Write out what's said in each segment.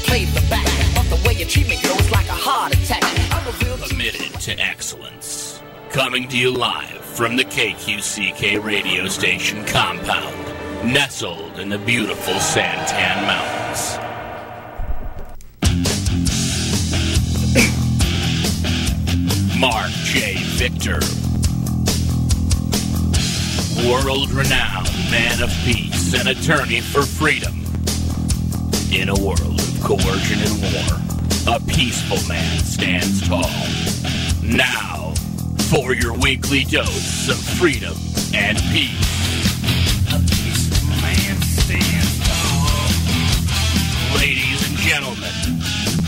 played the back. But the way you treat me, girl, is like a heart attack. I'm a real Committed to excellence. Coming to you live from the KQCK radio station compound, nestled in the beautiful Santan Mountains. Mark J. Victor. World-renowned man of peace and attorney for freedom. In a world of coercion and war, a peaceful man stands tall. Now, for your weekly dose of freedom and peace. A peaceful man stands tall. Ladies and gentlemen,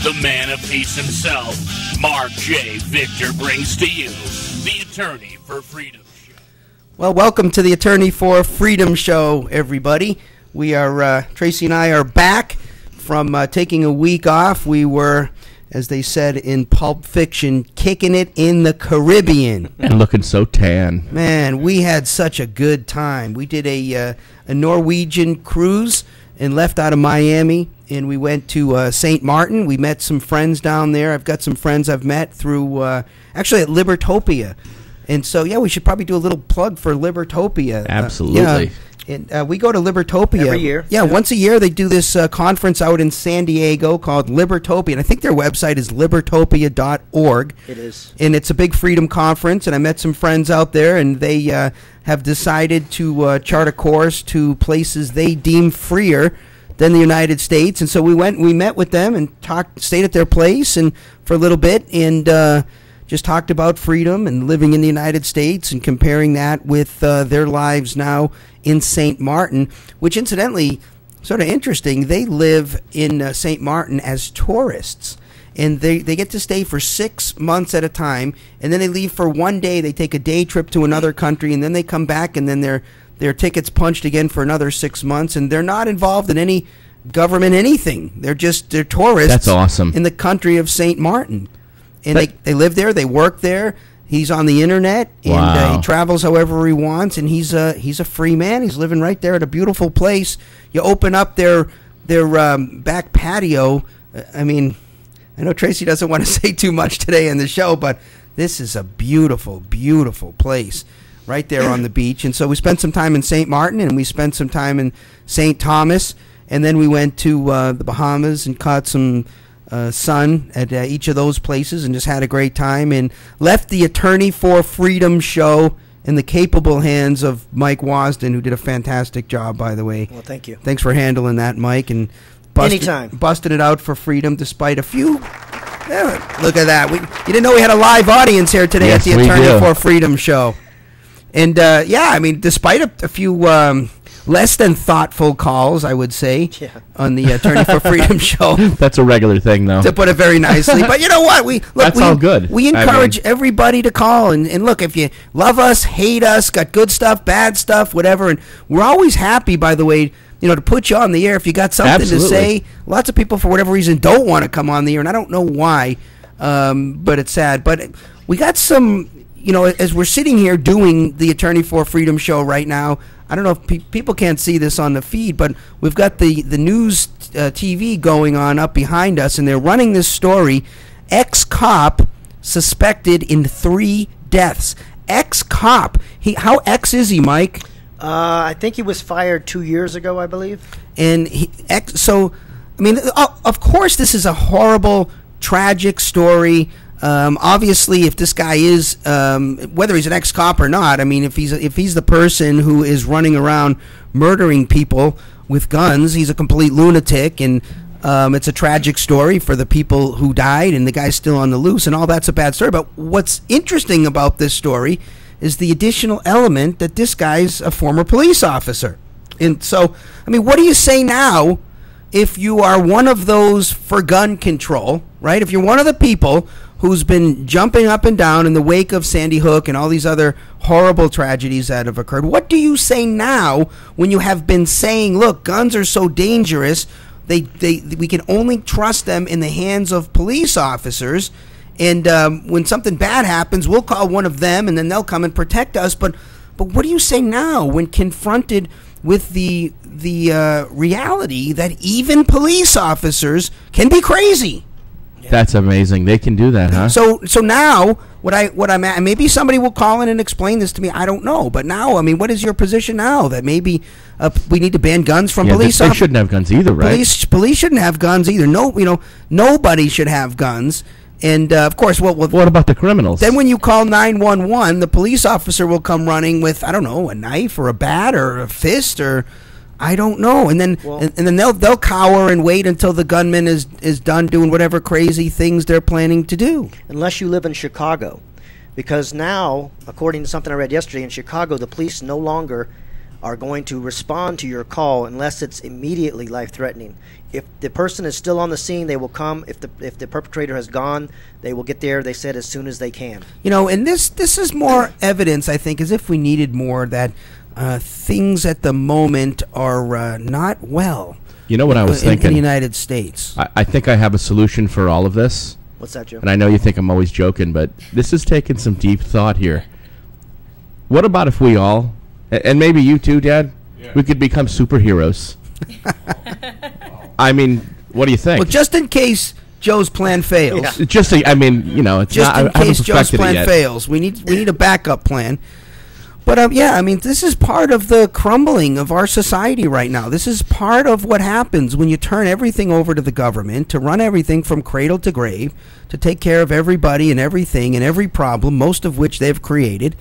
the man of peace himself, Mark J. Victor, brings to you the Attorney for Freedom Show. Well, welcome to the Attorney for Freedom Show, everybody. We are, Tracy and I are back from taking a week off. We were, as they said in Pulp Fiction, kicking it in the Caribbean. And looking so tan. Man, we had such a good time. We did a Norwegian cruise and left out of Miami, and we went to St. Martin. We met some friends down there. I've got some friends I've met through, actually at Libertopia. And so, yeah, we should probably do a little plug for Libertopia. Absolutely. And we go to Libertopia. Every year. Yeah, once a year they do this conference out in San Diego called Libertopia. And I think their website is libertopia.org. It is. And it's a big freedom conference. And I met some friends out there, and they have decided to chart a course to places they deem freer than the United States. And so we met with them and stayed at their place and for a little bit, and just talked about freedom and living in the United States and comparing that with their lives now in St. Martin, which incidentally, sort of interesting, they live in St. Martin as tourists. And they get to stay for 6 months at a time, and then they leave for one day. They take a day trip to another country, and then they come back, and then their tickets punched again for another 6 months, and they're not involved in any government anything. They're tourists. That's awesome. In the country of St. Martin. And they live there, they work there. He's on the internet, and Wow. he travels however he wants, and he's a free man. He's living right there at a beautiful place. You open up their back patio. I mean, I know Tracy doesn't want to say too much today in the show, but this is a beautiful, beautiful place right there on the beach. And so we spent some time in St. Martin, and we spent some time in St. Thomas, and then we went to the Bahamas and caught some sun at each of those places and just had a great time, and left the Attorney for Freedom show in the capable hands of Mike Wasden, who did a fantastic job, by the way. Well, thank you. Thanks for handling that, Mike, and Anytime. busted it out for freedom despite a few. Look at that. You didn't know we had a live audience here today Yes, at the we Attorney do. for Freedom show. And, yeah, I mean, despite a few less than thoughtful calls, I would say, Yeah. on the Attorney for Freedom show, That's a regular thing, though. to put it very nicely. But you know what? That's all good. We I encourage mean- everybody to call. And look, if you love us, hate us, got good stuff, bad stuff, whatever. And we're always happy, by the way, to put you on the air if you got something Absolutely. to say. Lots of people, for whatever reason, don't want to come on the air, and I don't know why, but it's sad. But we got some, as we're sitting here doing the Attorney for Freedom show right now, I don't know if people can't see this on the feed, but we've got the news TV going on up behind us, and they're running this story, ex-cop suspected in 3 deaths. Ex-cop. How ex is he, Mike? I think he was fired 2 years ago, I believe. And of course, this is a horrible, tragic story. Obviously, if this guy is, whether he's an ex-cop or not, I mean, if he's the person who is running around murdering people with guns, he's a complete lunatic, and it's a tragic story for the people who died, and the guy's still on the loose, and all that's a bad story. But what's interesting about this story is the additional element that this guy's a former police officer. And so, I mean, what do you say now if you are one of those for gun control, right? If you're one of the people who's been jumping up and down in the wake of Sandy Hook and all these other horrible tragedies that have occurred, what do you say now when you have been saying, look, guns are so dangerous, we can only trust them in the hands of police officers, and when something bad happens, we'll call one of them, and then they'll come and protect us. But But what do you say now when confronted with the reality that even police officers can be crazy? That's amazing. They can do that, huh? So now what I'm at, maybe somebody will call in and explain this to me. I don't know, but now, I mean, what is your position now that maybe we need to ban guns from police? They shouldn't have guns either, right? Police shouldn't have guns either. No, nobody should have guns. And of course, what about the criminals? Then when you call 911, the police officer will come running with, I don't know, a knife or a bat or a fist or I don't know, and then they'll cower and wait until the gunman is done doing whatever crazy things they're planning to do. Unless you live in Chicago, because now, according to something I read yesterday, in Chicago, the police no longer are going to respond to your call unless it's immediately life-threatening. If the person is still on the scene, they will come. If the perpetrator has gone, they will get there, they said, as soon as they can. And this is more evidence, I think, as if we needed more that things at the moment are not well. You know what I was thinking? In the United States. I think I have a solution for all of this. What's that, Joe? And I know you think I'm always joking, but this is taking some deep thought here. What about if we all, and maybe you too, Dad, we could become superheroes? I mean, what do you think? Well, just in case Joe's plan fails. Yeah. Just, I mean, it's just not, in case Joe's plan fails. We need a backup plan. But I mean, this is part of the crumbling of our society right now. This is part of what happens when you turn everything over to the government to run everything from cradle to grave, to take care of everybody and everything and every problem, most of which they've created.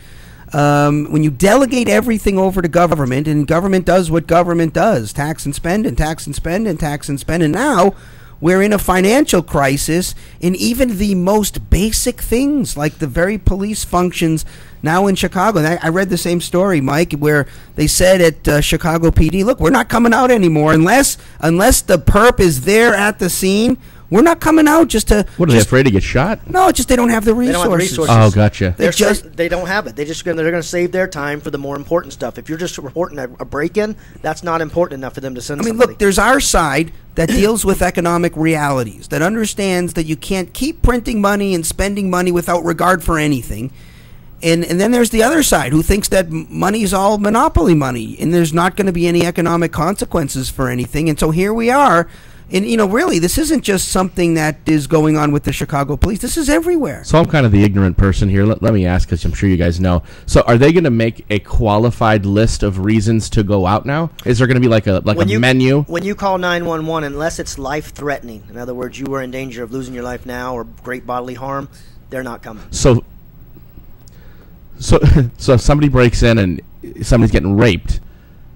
When you delegate everything over to government, and government does what government does, tax and spend and tax and spend and tax and spend, and now we're in a financial crisis in even the most basic things, like the very police functions now in Chicago. And I read the same story, Mike, where they said at Chicago PD, look, we're not coming out anymore unless the perp is there at the scene. We're not coming out just to... What, are they afraid to get shot? No, it's just they don't have the resources. They don't have the resources. Oh, gotcha. They don't have it. They're going to save their time for the more important stuff. If you're just reporting a break-in, that's not important enough for them to send somebody. Look, there's our side that deals with economic realities, that understands that you can't keep printing money and spending money without regard for anything. And then there's the other side who thinks that money is all monopoly money and there's not going to be any economic consequences for anything. And so here we are. And, really, this isn't just something that is going on with the Chicago police. This is everywhere. So I'm kind of the ignorant person here. Let me ask, because I'm sure you guys know. So are they going to make a qualified list of reasons to go out now? Is there going to be like a menu? When you call 911, unless it's life-threatening, in other words, you are in danger of losing your life now or great bodily harm, they're not coming. So if somebody breaks in and somebody's getting raped,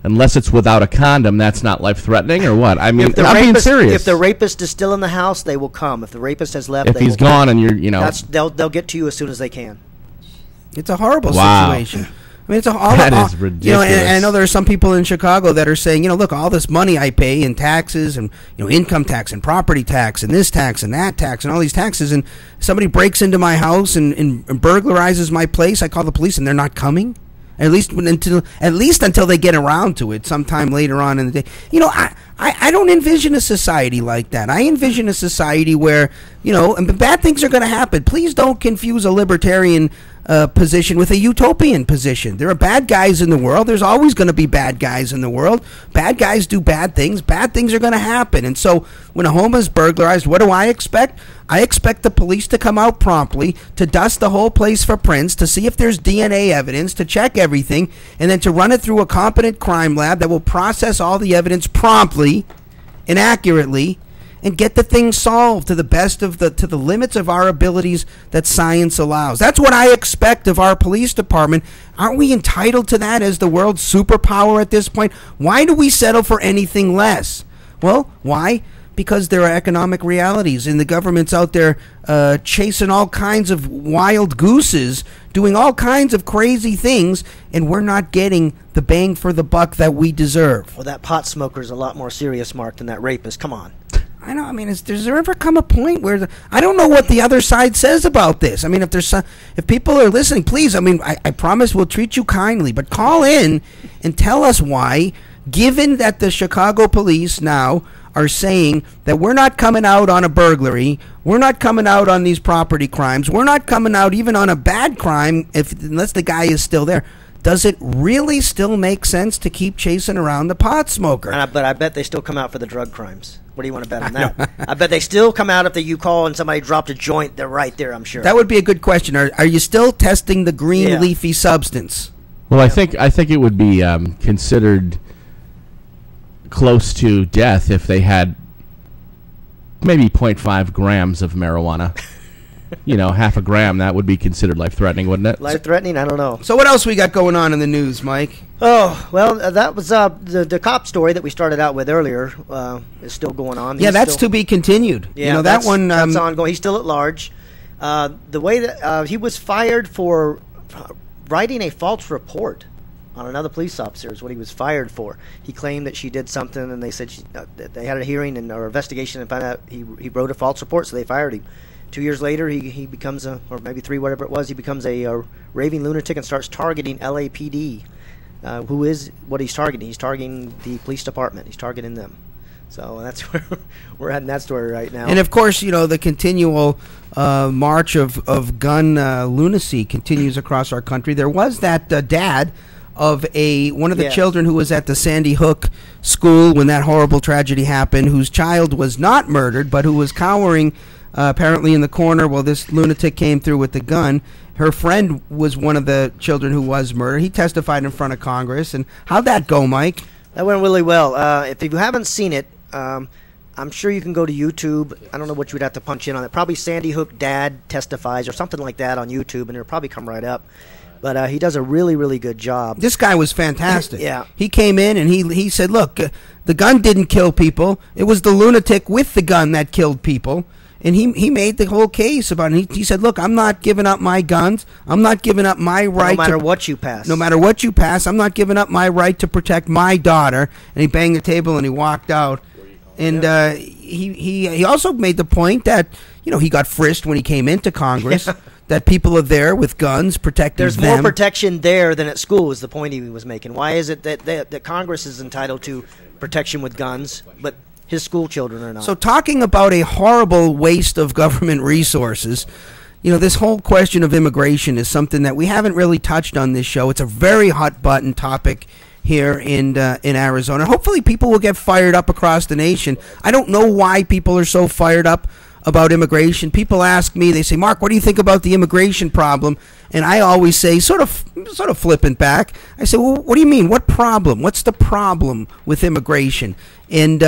unless it's without a condom, that's not life-threatening, or what? I mean, I'm being serious. If the rapist is still in the house, they will come. If the rapist has left, if he's gone, and they'll get to you as soon as they can. It's a horrible situation. I mean, that is ridiculous. And I know there are some people in Chicago that are saying, look, all this money I pay in taxes and income tax and property tax and this tax and that tax and all these taxes, and somebody breaks into my house and burglarizes my place, I call the police and they're not coming. At least until they get around to it sometime later on in the day. I don't envision a society like that. I envision a society where, and bad things are going to happen. Please don't confuse a libertarian position with a utopian position. There are bad guys in the world. There's always going to be bad guys in the world. Bad guys do bad things. Bad things are going to happen. And so when a home is burglarized, what do I expect? I expect the police to come out promptly, to dust the whole place for prints, to see if there's DNA evidence, to check everything, and then to run it through a competent crime lab that will process all the evidence promptly and accurately and get the thing solved to the limits of our abilities that science allows. That's what I expect of our police department. Aren't we entitled to that as the world's superpower at this point? Why do we settle for anything less? Well, why? Because there are economic realities, and the government's out there chasing all kinds of wild gooses, doing all kinds of crazy things, and we're not getting the bang for the buck that we deserve. Well, that pot smoker's a lot more serious, Mark, than that rapist. Come on. I know. I mean, does there ever come a point where I don't know what the other side says about this? I mean, if people are listening, please. I mean, I promise we'll treat you kindly, but call in and tell us why, given that the Chicago police now are saying that we're not coming out on a burglary, we're not coming out on these property crimes, we're not coming out even on a bad crime unless the guy is still there. does it really still make sense to keep chasing around the pot smoker? But I bet they still come out for the drug crimes. What do you want to bet on that? I bet they still come out if you call and somebody dropped a joint. They're right there, I'm sure. That would be a good question. Are you still testing the green leafy substance? Well, I think it would be considered close to death if they had maybe 0.5 grams of marijuana. Half a gram, that would be considered life-threatening, wouldn't it? Life-threatening? I don't know. So what else we got going on in the news, Mike? Oh, well, that was the cop story that we started out with earlier is still going on. Yeah, that's to be continued. Yeah, that one... that's ongoing. He's still at large. The way that he was fired for writing a false report on another police officer is what he was fired for. He claimed that she did something, and they said that they had a hearing or investigation and found out he wrote a false report, so they fired him. 2 years later, he becomes or maybe 3, whatever it was, he becomes a raving lunatic and starts targeting LAPD. Who is what he's targeting? He's targeting the police department. He's targeting them. So that's where we're at in that story right now. And of course, the continual march of gun lunacy continues across our country. There was that dad of one of the children who was at the Sandy Hook school when that horrible tragedy happened, whose child was not murdered, but who was cowering apparently in the corner while this lunatic came through with the gun. Her friend was one of the children who was murdered. He testified in front of Congress. And how'd that go, Mike? That went really well. If you haven't seen it, I'm sure you can go to YouTube. I don't know what you would have to punch in on it. Probably Sandy Hook Dad Testifies or something like that on YouTube, and it'll probably come right up. But he does a really, really good job. This guy was fantastic. Yeah. He came in and he said, look, the gun didn't kill people. It was the lunatic with the gun that killed people. And he made the whole case about it. He said, look, I'm not giving up my guns. I'm not giving up my right. No matter what you pass. No matter what you pass, I'm not giving up my right to protect my daughter. And he banged the table and he walked out. And he also made the point that, he got frisked when he came into Congress, that people are there with guns protecting them. There's more protection there than at school is the point he was making. Why is it that Congress is entitled to protection with guns, but his school children are not? So talking about a horrible waste of government resources, this whole question of immigration is something that we haven't really touched on this show. It's a very hot button topic here in Arizona. Hopefully people will get fired up across the nation. I don't know why people are so fired up about immigration. People ask me, they say, Mark, what do you think about the immigration problem? And I always say, sort of flippant back, I say, well, what do you mean? What problem? What's the problem with immigration? And,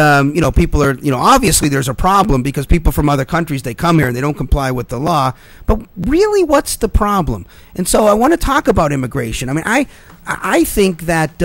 people are, obviously there's a problem because people from other countries, they come here and they don't comply with the law. But really, what's the problem? And so I want to talk about immigration. I mean, I think that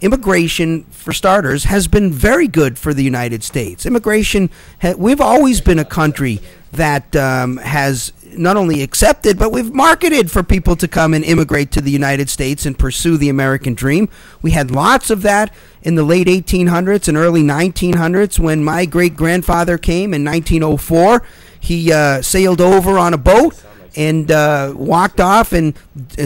immigration, for starters, has been very good for the United States. Immigration, we've always been a country that has not only accepted, but we've marketed for people to come and immigrate to the United States and pursue the American dream. We had lots of that in the late 1800s and early 1900s when my great-grandfather came in 1904. He sailed over on a boat and walked off and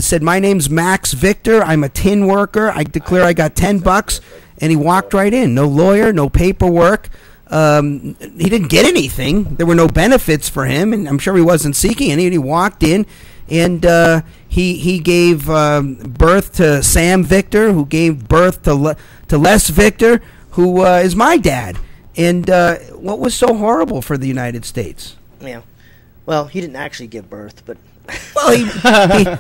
said, my name's Max Victor. I'm a tin worker. I declare I got $10. And he walked right in. No lawyer, no paperwork. He didn't get anything. There were no benefits for him, and I'm sure he wasn't seeking any. He walked in, and he gave birth to Sam Victor, who gave birth to Les Victor, who is my dad. And what was so horrible for the United States? Yeah. Well, he didn't actually give birth, but... Well,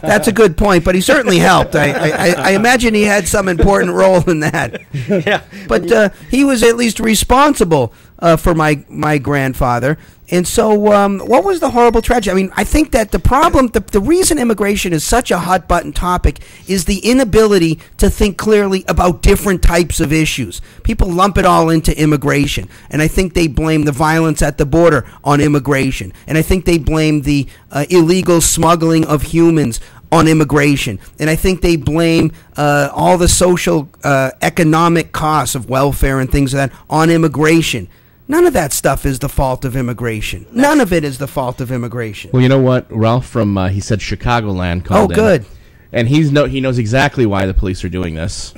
that's a good point, but he certainly helped. I imagine he had some important role in that. Yeah. But he was at least responsible for my grandfather. And so what was the horrible tragedy? I mean, I think that the problem, the reason immigration is such a hot-button topic is the inability to think clearly about different types of issues. People lump it all into immigration, and I think they blame the violence at the border on immigration, and I think they blame the illegal smuggling of humans on immigration, and I think they blame all the social, economic costs of welfare and things like that on immigration. None of that stuff is the fault of immigration. None of it is the fault of immigration. Well, you know what? Ralph from, he said Chicagoland called in. Oh, good. And he knows exactly why the police are doing this.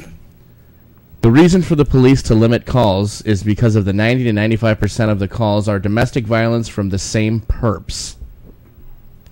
The reason for the police to limit calls is because of the 90 to 95% of the calls are domestic violence from the same perps.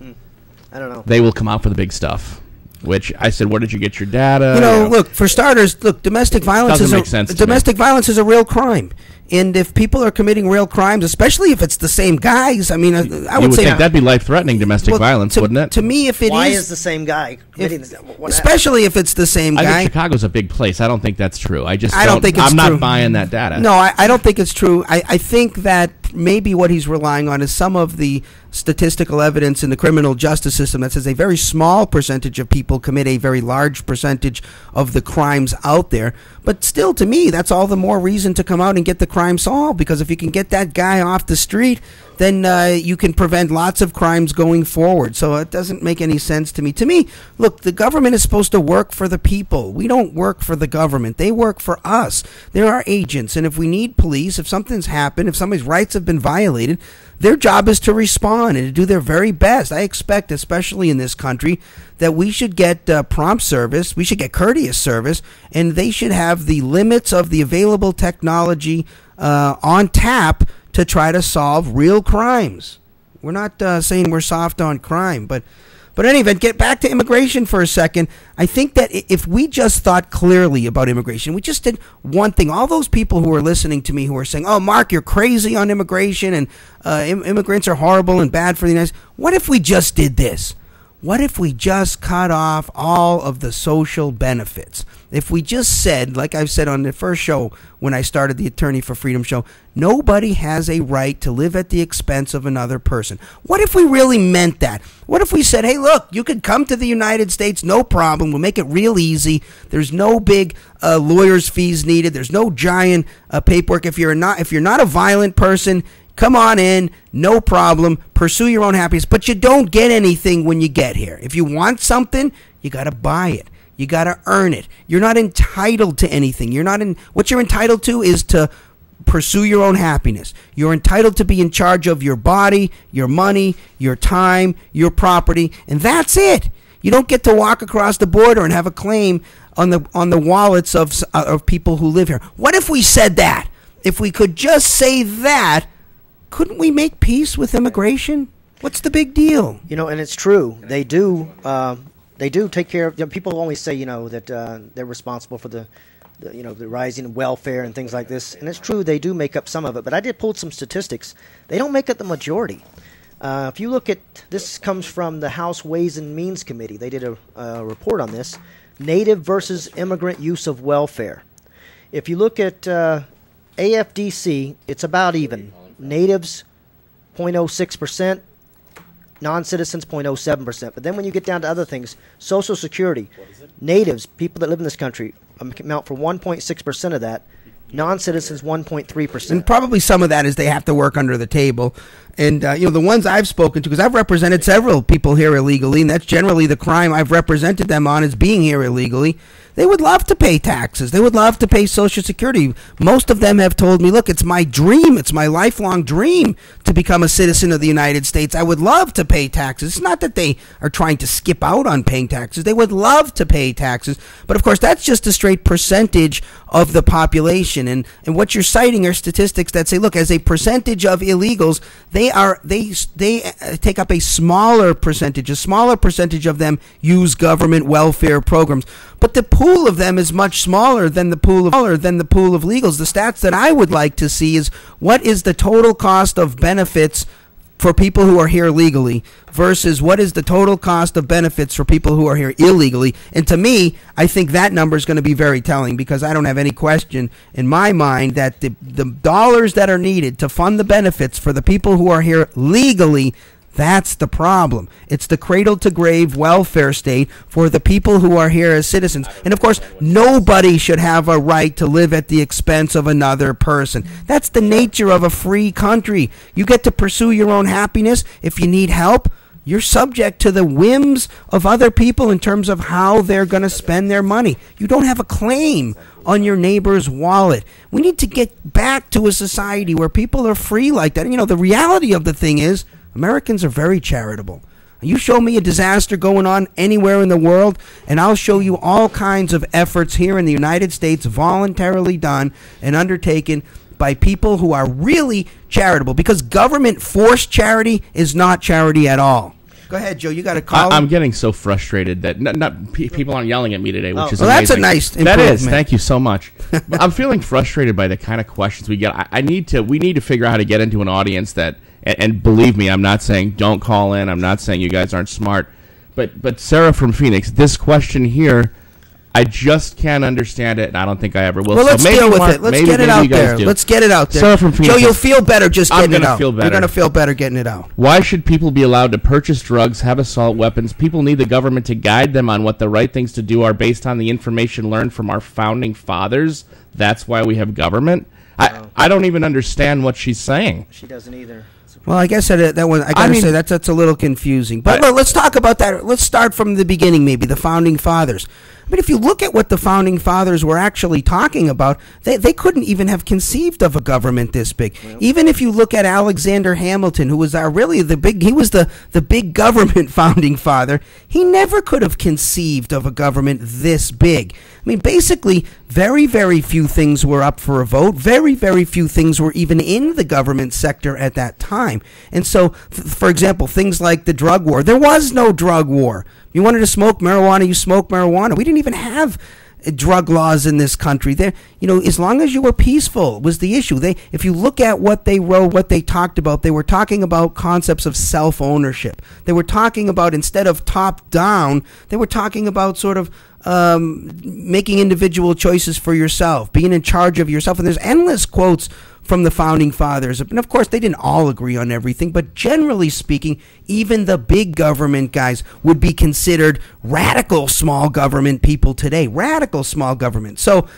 I don't know. They will come out for the big stuff. Which I said, where did you get your data? You know, look, for starters, domestic violence Doesn't make sense to me. domestic violence is a real crime. And if people are committing real crimes, especially if it's the same guys, I mean, I you would say think that'd be life-threatening domestic violence, wouldn't it? To me, if it Why is is the same guy committing this? especially if it's the same I guy. think Chicago's a big place. I don't think that's true. I don't think it's I'm true. not buying that data. No, I don't think it's true. I think that maybe what he's relying on is some of the statistical evidence in the criminal justice system that says a very small percentage of people commit a very large percentage of the crimes out there. But still, to me, that's all the more reason to come out and get the crime solved, because if you can get that guy off the street, then you can prevent lots of crimes going forward. So it doesn't make any sense to me. To me, look, the government is supposed to work for the people. We don't work for the government. They work for us. They're our agents. And if we need police, if something's happened, if somebody's rights have been violated, their job is to respond and to do their very best. I expect, especially in this country, that we should get prompt service, we should get courteous service, and they should have the limits of the available technology on tap to try to solve real crimes. We're not saying we're soft on crime, but anyway, get back to immigration for a second. I think that if we just thought clearly about immigration, we just did one thing. All those people who are listening to me who are saying, "Oh, Mark, you're crazy on immigration, and immigrants are horrible and bad for the United States." What if we just did this? What if we just cut off all of the social benefits? If we just said, like I've said on the first show when I started the Attorney for Freedom show, nobody has a right to live at the expense of another person. What if we really meant that? What if we said, hey, look, you could come to the United States, no problem. We'll make it real easy. There's no big lawyer's fees needed. There's no giant paperwork. If you're not a violent person, come on in, no problem. Pursue your own happiness, but you don't get anything when you get here. If you want something, you got to buy it. You got to earn it. You're not entitled to anything. What you're entitled to is to pursue your own happiness. You're entitled to be in charge of your body, your money, your time, your property, and that's it. You don't get to walk across the border and have a claim on the wallets of people who live here. What if we said that? If we could just say that, couldn't we make peace with immigration? What's the big deal? You know, and it's true. They do. They do take care of. People always say, that they're responsible for the rising welfare and things like this. And it's true. They do make up some of it. But I did pull some statistics. They don't make up the majority. If you look at this, comes from the House Ways and Means Committee. They did a report on this: native versus immigrant use of welfare. If you look at AFDC, it's about even. Natives, 0.06%. Non-citizens, 0.07%. But then when you get down to other things, Social Security, natives, people that live in this country, amount for 1.6% of that. Non-citizens, 1.3%. And probably some of that is they have to work under the table. And, the ones I've spoken to, because I've represented several people here illegally, and that's generally the crime I've represented them on, is being here illegally. They would love to pay taxes. They would love to pay Social Security. Most of them have told me, look, it's my dream. It's my lifelong dream to become a citizen of the United States. I would love to pay taxes. It's not that they are trying to skip out on paying taxes. They would love to pay taxes. But, of course, that's just a straight percentage of the population. And what you're citing are statistics that say, look, as a percentage of illegals, they take up a smaller percentage. A smaller percentage of them use government welfare programs. But the pool of them is much smaller than the pool of legals. The stats that I would like to see is what is the total cost of benefits for people who are here legally versus what is the total cost of benefits for people who are here illegally. And to me, I think that number is going to be very telling, because I don't have any question in my mind that the dollars that are needed to fund the benefits for the people who are here legally, that's the problem. It's the cradle-to-grave welfare state for the people who are here as citizens. And, of course, nobody should have a right to live at the expense of another person. That's the nature of a free country. You get to pursue your own happiness. If you need help, you're subject to the whims of other people in terms of how they're going to spend their money. You don't have a claim on your neighbor's wallet. We need to get back to a society where people are free like that. And, the reality of the thing is, Americans are very charitable. You show me a disaster going on anywhere in the world, and I'll show you all kinds of efforts here in the United States voluntarily done and undertaken by people who are really charitable, because government forced charity is not charity at all. Go ahead, Joe. You got a call. I'm getting so frustrated that people aren't yelling at me today, which is well, amazing. that's a nice That improvement. is. Thank you so much. But I'm feeling frustrated by the kind of questions we get. We need to figure out how to get into an audience that, and believe me, I'm not saying don't call in. I'm not saying you guys aren't smart. But Sarah from Phoenix, this question here, I just can't understand it, and I don't think I ever will. Well, let's so maybe deal with Mark, it. Let's maybe get it you out guys there. do. Let's get it out there. Sarah from Phoenix, Joe, you'll feel better just I'm getting it gonna out. feel better. You're going to feel better getting it out. Why should people be allowed to purchase drugs, have assault weapons? People need the government to guide them on what the right things to do are based on the information learned from our founding fathers. That's why we have government. I don't even understand what she's saying. She doesn't either. Well, I guess that one. I gotta say that's a little confusing. But let's talk about that. Let's start from the beginning, maybe the founding fathers. I mean, if you look at what the founding fathers were actually talking about, they couldn't even have conceived of a government this big. Well, even if you look at Alexander Hamilton, who was he was the big government founding father. He never could have conceived of a government this big. I mean, basically, very, very few things were up for a vote. Very, very few things were even in the government sector at that time. And so, for example, things like the drug war. There was no drug war. You wanted to smoke marijuana, you smoked marijuana. We didn't even have drug laws in this country. There, as long as you were peaceful was the issue. If you look at what they wrote, what they talked about, they were talking about concepts of self-ownership. They were talking about, instead of top-down, they were talking about sort of making individual choices for yourself, being in charge of yourself. And there's endless quotes from the founding fathers. And of course, they didn't all agree on everything, but generally speaking, even the big government guys would be considered radical small government people today. Radical small government. So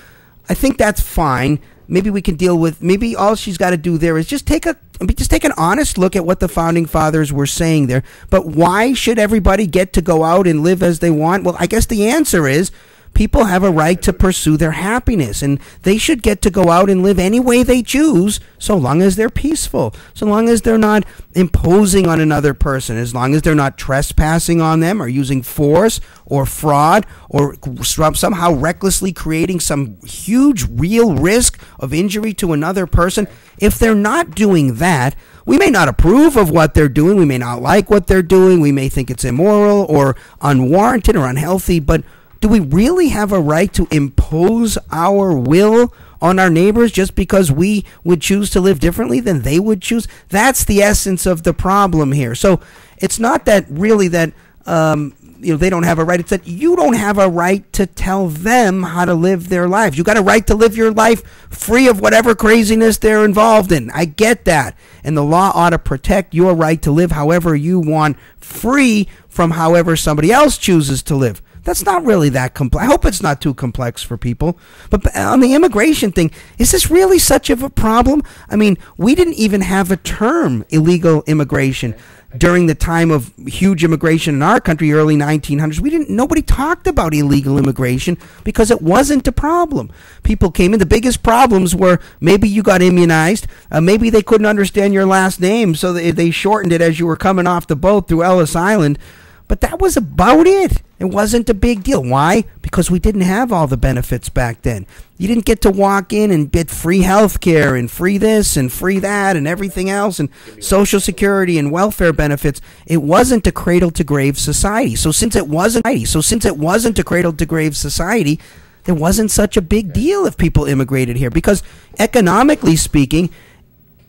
I think that's fine. Maybe we can deal with, maybe all she's got to do there is just take an honest look at what the founding fathers were saying there. But why should everybody get to go out and live as they want? Well, I guess the answer is people have a right to pursue their happiness, and they should get to go out and live any way they choose, so long as they're peaceful, so long as they're not imposing on another person, as long as they're not trespassing on them or using force or fraud or somehow recklessly creating some huge real risk of injury to another person. If they're not doing that, we may not approve of what they're doing, we may not like what they're doing, we may think it's immoral or unwarranted or unhealthy, but do we really have a right to impose our will on our neighbors just because we would choose to live differently than they would choose? That's the essence of the problem here. So it's not that really that they don't have a right. It's that you don't have a right to tell them how to live their lives. You got a right to live your life free of whatever craziness they're involved in. I get that. And the law ought to protect your right to live however you want, free from however somebody else chooses to live. That's not really that complex. I hope it's not too complex for people. But on the immigration thing, is this really such of a problem? I mean, we didn't even have a term, illegal immigration, during the time of huge immigration in our country, early 1900s. Nobody talked about illegal immigration because it wasn't a problem. People came in. The biggest problems were maybe you got immunized. Maybe they couldn't understand your last name, so they shortened it as you were coming off the boat through Ellis Island. But that was about it. It wasn't a big deal. Why? Because we didn't have all the benefits back then. You didn't get to walk in and get free health care and free this and free that and everything else and Social Security and welfare benefits. It wasn't a cradle-to-grave society. So since it wasn't a cradle-to-grave society, there wasn't such a big deal if people immigrated here. Because economically speaking,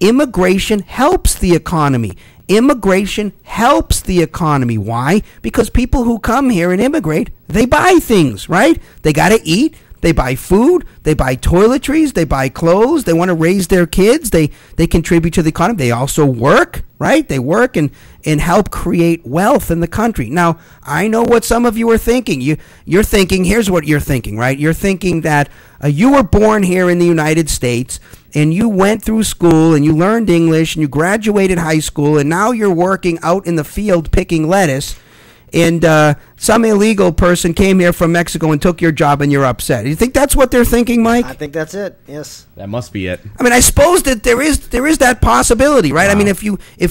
immigration helps the economy. Immigration helps the economy. Why? Because people who come here and immigrate, they buy things, right? They got to eat. They buy food. They buy toiletries. They buy clothes. They want to raise their kids. They contribute to the economy. They also work, right? They work and help create wealth in the country. Now, I know what some of you are thinking. You're thinking, here's what you're thinking, right? You're thinking that you were born here in the United States, and you went through school, and you learned English, and you graduated high school, and now you're working out in the field picking lettuce, and some illegal person came here from Mexico and took your job, and you're upset. Do you think that's what they're thinking, Mike? I think that's it, yes. That must be it. I mean, I suppose that there is that possibility, right? Wow. I mean, if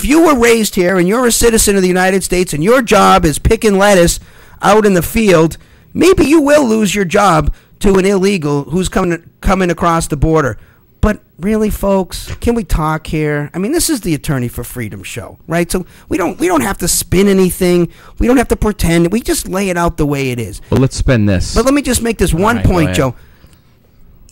you were raised here, and you're a citizen of the United States, and your job is picking lettuce out in the field, maybe you will lose your job to an illegal who's coming across the border. But really, folks, can we talk here? I mean, this is the Attorney for Freedom show, right? So we don't have to spin anything. We don't have to pretend. We just lay it out the way it is. Well, let's spin this. But let me just make this one right, go point, ahead. Joe.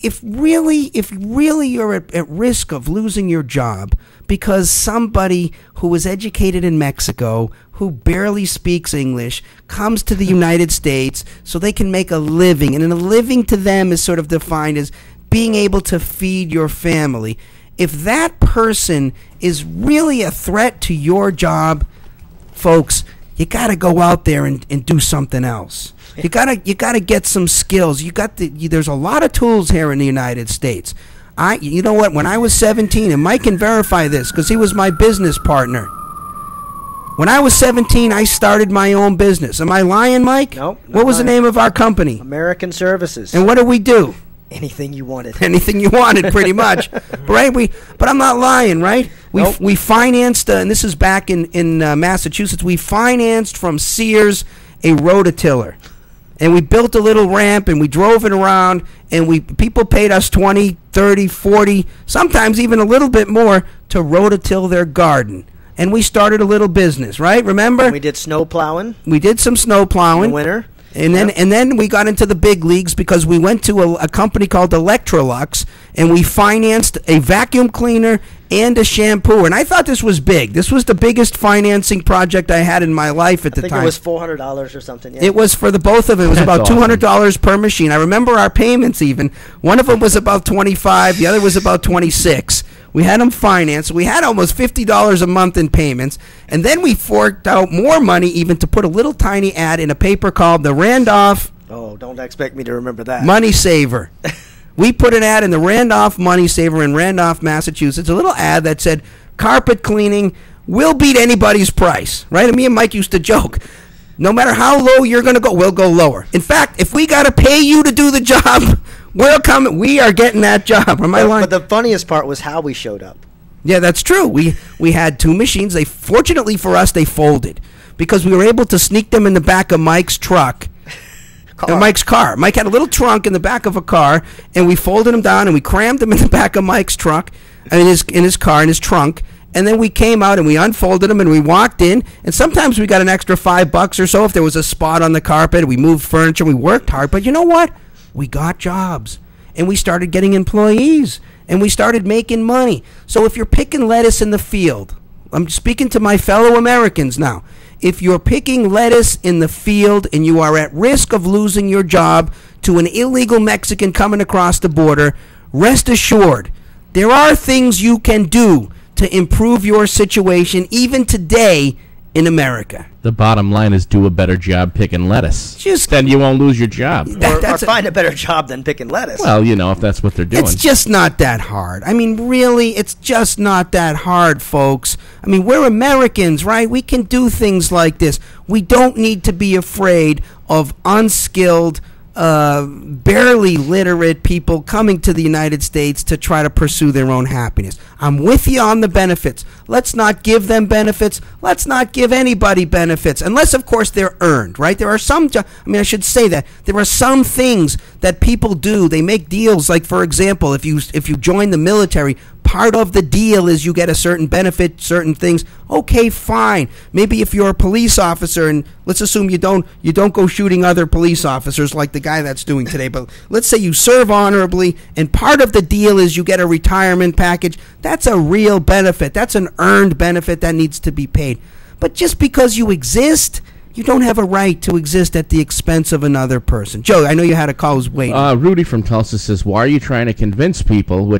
If really you're at risk of losing your job because somebody who is educated in Mexico, who barely speaks English, comes to the United States so they can make a living, and a living to them is sort of defined as being able to feed your family. If that person is really a threat to your job, folks, you got to go out there and do something else. You gotta get some skills. There's a lot of tools here in the United States. You know what? When I was 17, and Mike can verify this because he was my business partner. When I was 17, I started my own business. Am I lying, Mike? Nope. What was the name of our company? American Services. And what did we do? Anything you wanted. Anything you wanted, pretty much, right? But I'm not lying, right? Nope. We financed, and this is back in Massachusetts. We financed from Sears a rototiller, and we built a little ramp, and we drove it around, and people paid us $20, $30, $40, sometimes even a little bit more to rototill their garden. And we started a little business, right? Remember? We did snow plowing We did some snow plowing. in the winter. And then we got into the big leagues because we went to a company called Electrolux, and we financed a vacuum cleaner and a shampoo. And I thought this was big. This was the biggest financing project I had in my life at the I think time. it was $400 or something. Yeah. It was for the both of it. It was about That's awesome. $200 per machine. I remember our payments even. One of them was about $25. The other was about $26. We had them financed. We had almost $50 a month in payments. And then we forked out more money even to put a little tiny ad in a paper called the Randolph Oh, don't expect me to remember that. Money Saver. We put an ad in the Randolph Money Saver in Randolph, Massachusetts. A little ad that said, carpet cleaning will beat anybody's price. Right? And me and Mike used to joke. No matter how low you're going to go, we'll go lower. In fact, if we got to pay you to do the job, we're coming. We are getting that job. Am I lying? But the funniest part was how we showed up. Yeah, that's true. We had two machines. Fortunately for us, they folded because we were able to sneak them in the back of Mike's truck. Mike's car. Mike had a little trunk in the back of a car, and we folded them down and we crammed them in the back of Mike's truck, in his car, in his trunk. And then we came out and we unfolded them and we walked in. And sometimes we got an extra $5 or so if there was a spot on the carpet. We moved furniture. We worked hard. But you know what? We got jobs. And we started getting employees. And we started making money. So if you're picking lettuce in the field, I'm speaking to my fellow Americans now. If you're picking lettuce in the field and you are at risk of losing your job to an illegal Mexican coming across the border, rest assured, there are things you can do to improve your situation even today in America. The bottom line is do a better job picking lettuce. Then you won't lose your job. Or find a better job than picking lettuce. Well, you know, if that's what they're doing. It's just not that hard. I mean, really, it's just not that hard, folks. I mean, we're Americans, right? We can do things like this. We don't need to be afraid of unskilled, barely literate people coming to the United States to try to pursue their own happiness. I'm with you on the benefits. Let's not give them benefits. Let's not give anybody benefits, unless, of course, they're earned, right? There are some, I should say that. There are some things that people do. They make deals, like, for example, if you join the military, part of the deal is you get a certain benefit, certain things. Okay, fine. Maybe if you're a police officer, and let's assume you don't go shooting other police officers like the guy that's doing today, but let's say you serve honorably, and part of the deal is you get a retirement package. That's a real benefit. That's an earned benefit that needs to be paid. But just because you exist, you don't have a right to exist at the expense of another person. Joe, I know you had a call. Who's waiting. Rudy from Tulsa says, why are you trying to convince people, why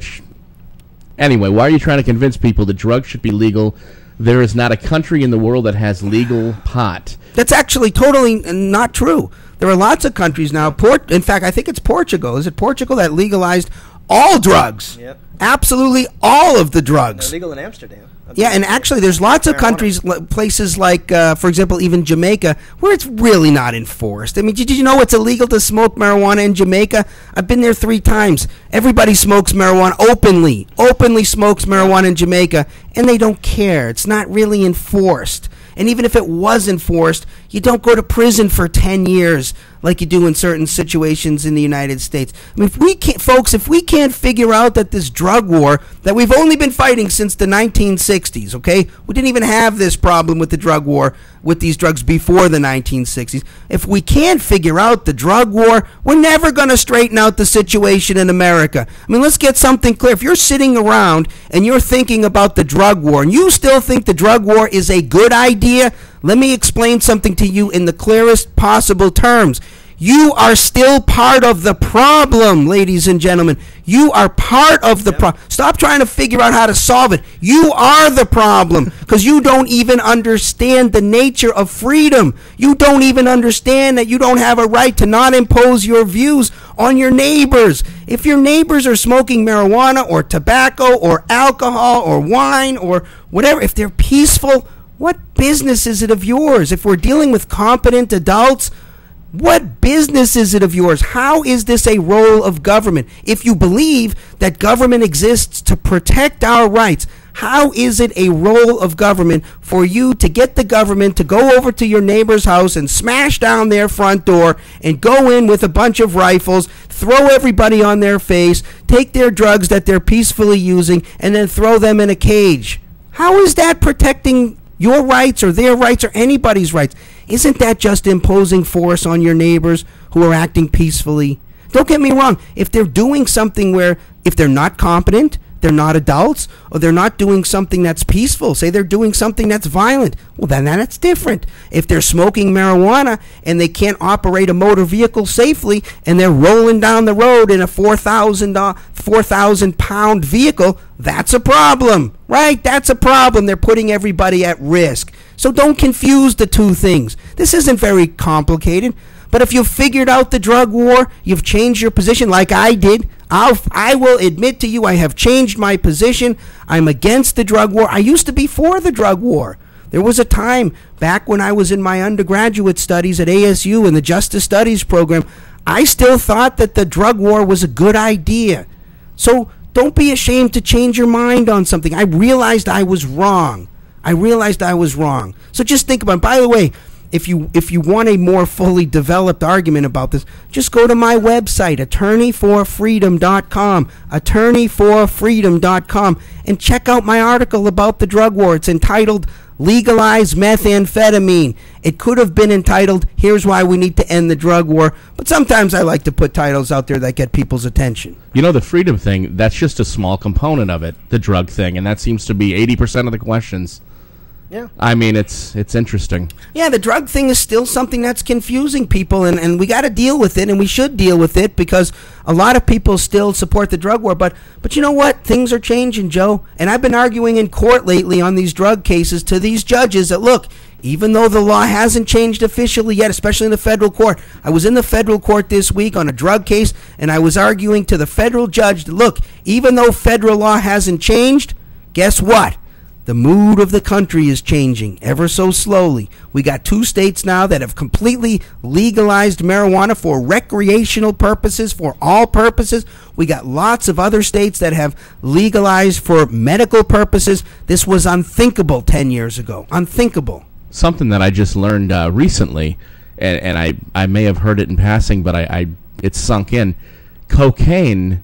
are you trying to convince people that drugs should be legal? There is not a country in the world that has legal pot. That's actually totally not true. There are lots of countries now. In fact, I think it's Portugal. Is it Portugal that legalized all drugs? Yep. Absolutely all of the drugs. They're legal in Amsterdam. Yeah, and actually there's lots of countries, places like, for example, even Jamaica, where it's really not enforced. I mean, did you know it's illegal to smoke marijuana in Jamaica? I've been there 3 times. Everybody smokes marijuana openly smokes marijuana in Jamaica, and they don't care. It's not really enforced. And even if it was enforced, you don't go to prison for 10 years like you do in certain situations in the United States. I mean, if we can't figure out that this drug war that we've only been fighting since the 1960s, okay? We didn't even have this problem with the drug war with these drugs before the 1960s. If we can't figure out the drug war, we're never going to straighten out the situation in America. I mean, let's get something clear. If you're sitting around and you're thinking about the drug war and you still think the drug war is a good idea, let me explain something to you in the clearest possible terms. You are still part of the problem, ladies and gentlemen. You are part of the problem. Stop trying to figure out how to solve it. You are the problem because you don't even understand the nature of freedom. You don't even understand that you don't have a right to not impose your views on your neighbors. If your neighbors are smoking marijuana or tobacco or alcohol or wine or whatever, if they're peaceful, what business is it of yours? If we're dealing with competent adults, what business is it of yours? How is this a role of government? If you believe that government exists to protect our rights, how is it a role of government for you to get the government to go over to your neighbor's house and smash down their front door and go in with a bunch of rifles, throw everybody on their face, take their drugs that they're peacefully using, and then throw them in a cage? How is that protecting your rights or their rights or anybody's rights? Isn't that just imposing force on your neighbors who are acting peacefully? Don't get me wrong. If they're doing something where, if they're not competent, they're not adults, or they're not doing something that's peaceful, say they're doing something that's violent, well, then that's different. If they're smoking marijuana and they can't operate a motor vehicle safely and they're rolling down the road in a 4,000-pound vehicle, that's a problem, right? That's a problem. They're putting everybody at risk. So don't confuse the two things. This isn't very complicated. But if you've figured out the drug war, you've changed your position like I did, I will admit to you I have changed my position. I'm against the drug war. I used to be for the drug war. There was a time back when I was in my undergraduate studies at ASU in the Justice Studies program, I still thought that the drug war was a good idea. So don't be ashamed to change your mind on something. I realized I was wrong. So just think about it. By the way, if you want a more fully developed argument about this, just go to my website, attorneyforfreedom.com, attorneyforfreedom.com, and check out my article about the drug war. It's entitled Legalize Methamphetamine. It could have been entitled Here's Why We Need to End the Drug War, but sometimes I like to put titles out there that get people's attention. You know, the freedom thing, that's just a small component of it, the drug thing, and that seems to be 80% of the questions. Yeah. I mean, it's interesting. Yeah, the drug thing is still something that's confusing people, and we got to deal with it, and we should deal with it because a lot of people still support the drug war. But you know what? Things are changing, Joe. And I've been arguing in court lately on these drug cases to these judges that, look, even though the law hasn't changed officially yet, especially in the federal court. I was in the federal court this week on a drug case, and I was arguing to the federal judge, look, even though federal law hasn't changed, guess what? The mood of the country is changing ever so slowly. We got 2 states now that have completely legalized marijuana for recreational purposes, for all purposes. We got lots of other states that have legalized for medical purposes. This was unthinkable 10 years ago. Unthinkable. Something that I just learned recently, and I may have heard it in passing, but it's sunk in. Cocaine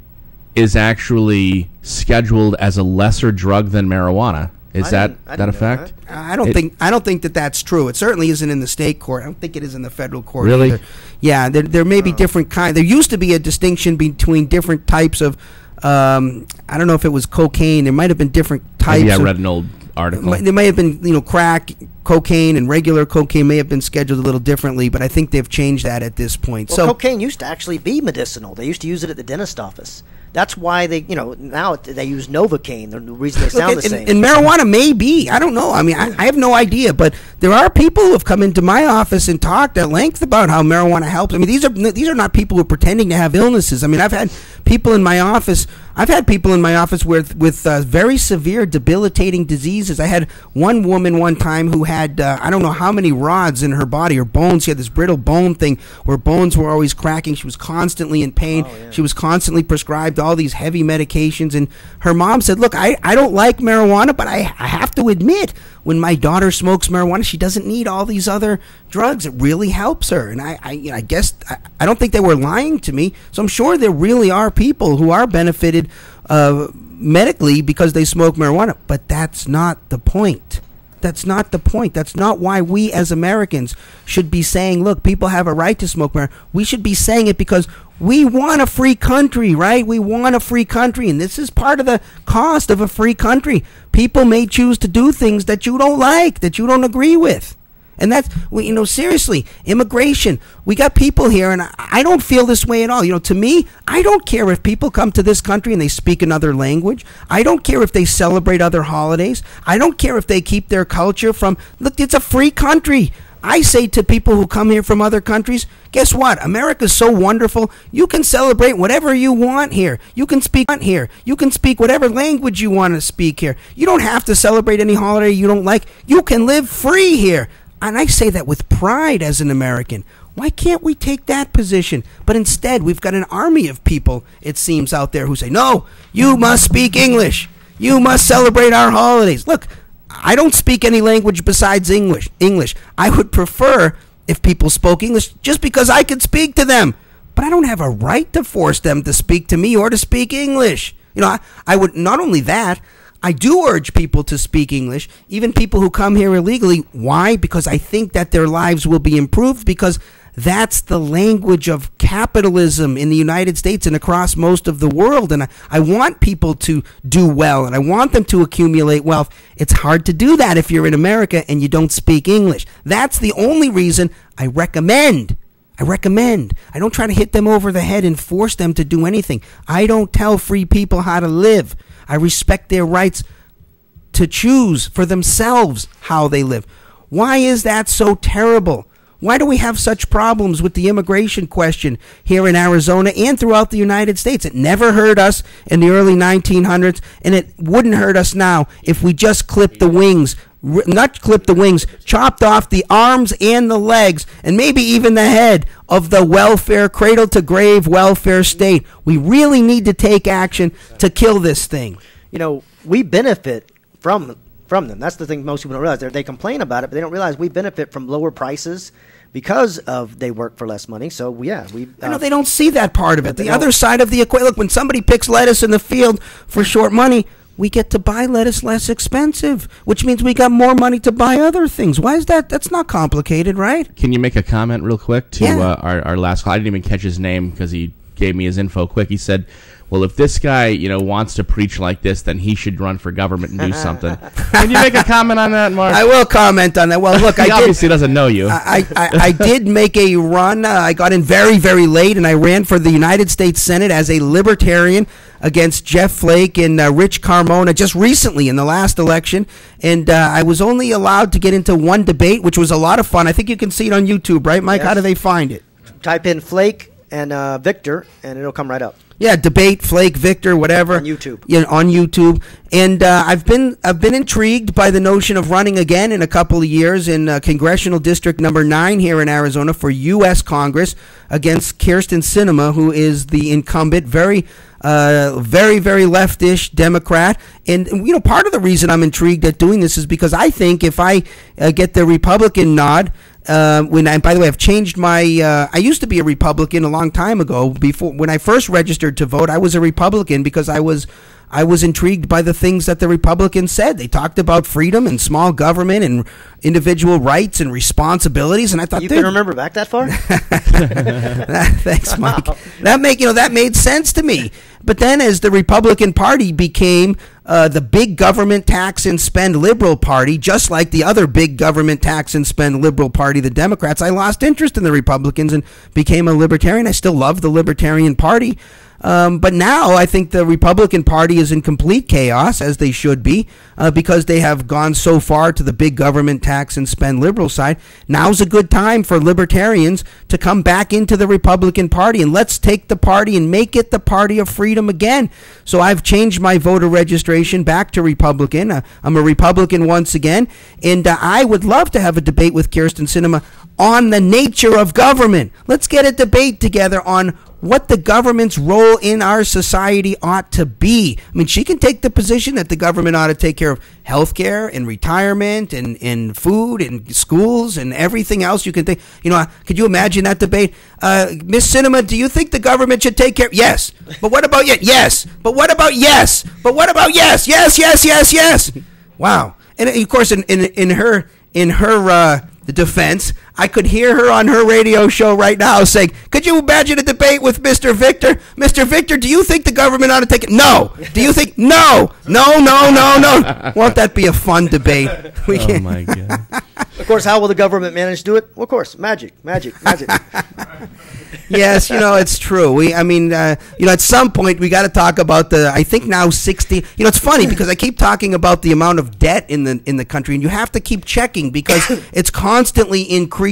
is actually scheduled as a lesser drug than marijuana. Is that a fact? I don't think that that's true. It certainly isn't in the state court. I don't think it is in the federal court really? either. Yeah, there may be different kinds. There used to be a distinction between different types of, I don't know if it was cocaine. There might have been different types. Maybe I read an old article. There may have been, crack, cocaine, and regular cocaine may have been scheduled a little differently, but I think they've changed that at this point. Well, so cocaine used to actually be medicinal. They used to use it at the dentist office. That's why they, now they use Novocaine. The reason they sound the same. And marijuana may be. I don't know. I mean, I have no idea. But there are people who have come into my office and talked at length about how marijuana helps. I mean, these are not people who are pretending to have illnesses. I mean, I've had people in my office. I've had people in my office with very severe, debilitating diseases. I had one woman one time who had, I don't know how many rods in her body, her bones. She had this brittle bone thing where bones were always cracking. She was constantly in pain. Oh, yeah. She was constantly prescribed all these heavy medications. And her mom said, look, I don't like marijuana, but I have to admit, when my daughter smokes marijuana, she doesn't need all these other drugs. It really helps her. And I guess I don't think they were lying to me. So I'm sure there really are people who are benefited medically because they smoke marijuana. But that's not the point. That's not the point. That's not why we as Americans should be saying, look, people have a right to smoke marijuana. We should be saying it because we want a free country, right? We want a free country. And this is part of the cost of a free country. People may choose to do things that you don't like, that you don't agree with. And that's, seriously, immigration. We got people here, and I don't feel this way at all. To me, I don't care if people come to this country and they speak another language. I don't care if they celebrate other holidays. I don't care if they keep their culture from, look, it's a free country. I say to people who come here from other countries, guess what? America's so wonderful. You can celebrate whatever you want here. You can speak here. You can speak whatever language you want to speak here. You don't have to celebrate any holiday you don't like. You can live free here. And I say that with pride as an American. Why can't we take that position? But instead, we've got an army of people, it seems, out there who say, no, you must speak English. You must celebrate our holidays. Look, I don't speak any language besides English. I would prefer if people spoke English just because I could speak to them. But I don't have a right to force them to speak to me or to speak English. I would, not only that, I do urge people to speak English, even people who come here illegally. Why? Because I think that their lives will be improved, because that's the language of capitalism in the United States and across most of the world. And I want people to do well, and I want them to accumulate wealth. It's hard to do that if you're in America and you don't speak English. That's the only reason I recommend. I don't try to hit them over the head and force them to do anything. I don't tell free people how to live. I respect their rights to choose for themselves how they live. Why is that so terrible? Why do we have such problems with the immigration question here in Arizona and throughout the United States? It never hurt us in the early 1900s, and it wouldn't hurt us now if we just clipped the wings. Not clipped the wings, chopped off the arms and the legs, and maybe even the head of the welfare, cradle-to-grave welfare state. We really need to take action to kill this thing. We benefit from them. That's the thing most people don't realize. They complain about it, but they don't realize we benefit from lower prices because of they work for less money. So, yeah. They don't see that part of it. The other side of the equation, look, when somebody picks lettuce in the field for short money, we get to buy lettuce less expensive, which means we got more money to buy other things. Why is that? That's not complicated, right? Can you make a comment real quick to our last call? I didn't even catch his name because he gave me his info quick. He said, well, if this guy, wants to preach like this, then he should run for government and do something. Can you make a comment on that, Mark? I will comment on that. Well, look, he obviously doesn't know you. I did make a run. I got in very, very late, and I ran for the United States Senate as a libertarian against Jeff Flake and Rich Carmona just recently in the last election. And I was only allowed to get into one debate, which was a lot of fun. I think you can see it on YouTube, right, Mike? Yes. How do they find it? Type in Flake and Victor, and it'll come right up. Yeah, debate, Flake, Victor, whatever. On YouTube. Yeah, on YouTube. And I've been intrigued by the notion of running again in a couple of years in Congressional District number 9 here in Arizona for U.S. Congress against Kyrsten Sinema, who is the incumbent, very, very leftish Democrat. And, part of the reason I'm intrigued at doing this is because I think if I get the Republican nod, by the way, I've changed my, I used to be a Republican a long time ago. When I first registered to vote, I was a Republican because I was intrigued by the things that the Republicans said. They talked about freedom and small government and individual rights and responsibilities, and I thought you can remember back that far. Thanks, Mike. That made sense to me. But then, as the Republican Party became the big government tax and spend liberal party, just like the other big government tax and spend liberal party, the Democrats, I lost interest in the Republicans and became a libertarian. I still love the Libertarian Party. But now I think the Republican Party is in complete chaos, as they should be, because they have gone so far to the big government tax and spend liberal side. Now's a good time for libertarians to come back into the Republican Party, and let's take the party and make it the party of freedom again. So I've changed my voter registration back to Republican. I'm a Republican once again, and I would love to have a debate with Kyrsten Sinema on the nature of government. Let's get a debate together on what the government's role in our society ought to be. I mean, she can take the position that the government ought to take care of health care and retirement and food and schools and everything else you can think. You know, could you imagine that debate? Miss Sinema, do you think the government should take care? Yes. But what about yes? Yes. But what about yes? But what about yes? Yes, yes, yes, yes. Wow. And of course, in her defense, I could hear her on her radio show right now saying, could you imagine a debate with Mr. Victor? Mr. Victor, do you think the government ought to take it? No. Do you think? No. No, no, no, no. Won't that be a fun debate? Oh, my God. Of course, how will the government manage to do it? Well, of course, magic. Yes, you know, it's true. You know, at some point we got to talk about I think now 60, you know, it's funny because I keep talking about the amount of debt in the country, and you have to keep checking because it's constantly increasing.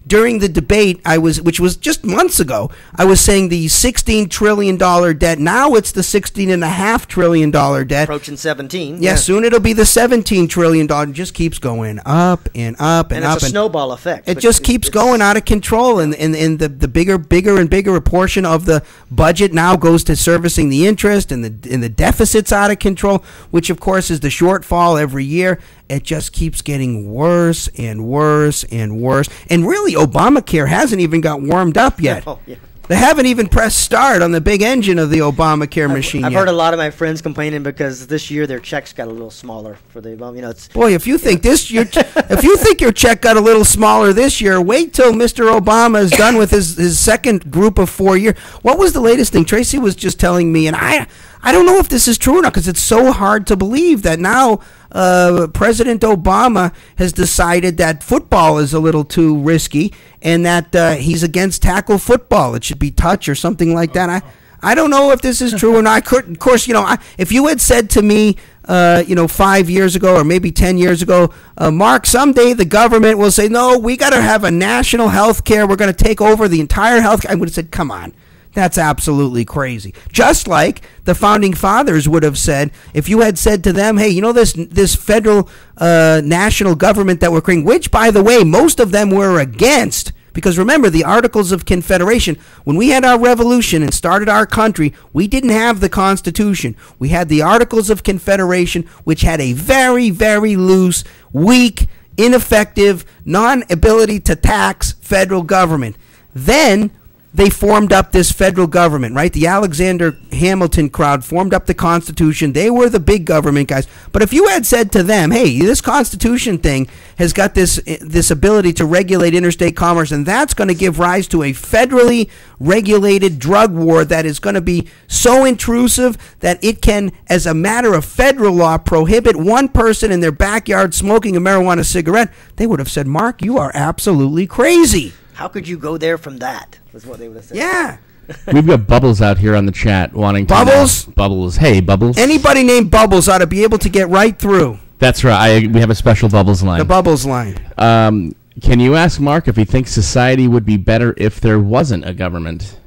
During the debate, which was just months ago, I was saying the $16 trillion debt. Now it's the $16.5 trillion debt. Approaching 17. Yeah, soon it'll be the $17 trillion. It just keeps going up and up and up. It's a snowball effect. It just keeps going out of control, and the bigger and bigger portion of the budget now goes to servicing the interest, and the deficit's out of control, which of course is the shortfall every year. It just keeps getting worse and worse and worse. And really, Obamacare hasn't even got warmed up yet. Oh, yeah. They haven't even pressed start on the big engine of the Obamacare machine I've yet. heard a lot of my friends complaining because this year their checks got a little smaller for the Obama. You know, it's boy. If you think if you think your check got a little smaller this year, wait till Mr. Obama is done with his second group of 4 years. What was the latest thing? Tracy was just telling me, and I don't know if this is true or not because it's so hard to believe that now President Obama has decided that football is a little too risky and that he's against tackle football. It should be touch or something like that. I don't know if this is true or not. Of course, you know, if you had said to me, 5 years ago or maybe 10 years ago, Mark, someday the government will say, no, we got to have a national health care. We're going to take over the entire health care. I would have said, come on. That's absolutely crazy. Just like the founding fathers would have said, if you had said to them, hey, you know this federal national government that we're creating, which, by the way, most of them were against, because remember, the Articles of Confederation, when we had our revolution and started our country, we didn't have the Constitution. We had the Articles of Confederation, which had a very, very loose, weak, ineffective, non-ability to tax federal government. Then they formed up this federal government, right? The Alexander Hamilton crowd formed up the Constitution. They were the big government guys. But if you had said to them, hey, this Constitution thing has got this ability to regulate interstate commerce, and that's going to give rise to a federally regulated drug war that is going to be so intrusive that it can, as a matter of federal law, prohibit one person in their backyard smoking a marijuana cigarette, they would have said, Mark, you are absolutely crazy. How could you go there from that? Was what they would have said. Yeah. We've got Bubbles out here on the chat wanting to Bubbles? know. Bubbles. Hey, Bubbles. Anybody named Bubbles ought to be able to get right through. That's right. We have a special Bubbles line. The Bubbles line. Can you ask Mark if he thinks society would be better if there wasn't a government?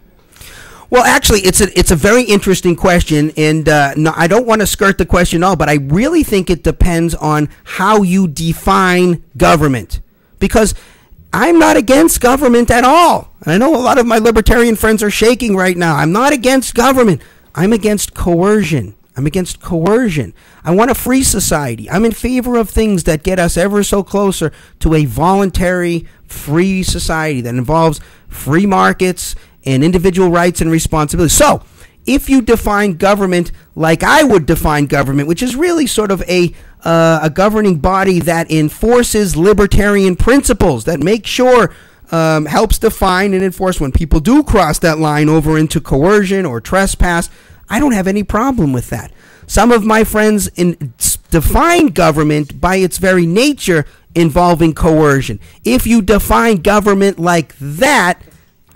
Well, actually, it's a very interesting question, and no, I don't want to skirt the question at all, but I really think it depends on how you define government. Because I'm not against government at all. I know a lot of my libertarian friends are shaking right now. I'm not against government. I'm against coercion. I want a free society. I'm in favor of things that get us ever so closer to a voluntary, free society that involves free markets and individual rights and responsibilities. So, if you define government like I would define government, which is really sort of a governing body that enforces libertarian principles, that makes sure, helps define and enforce when people do cross that line over into coercion or trespass, I don't have any problem with that. Some of my friends define government by its very nature involving coercion. If you define government like that,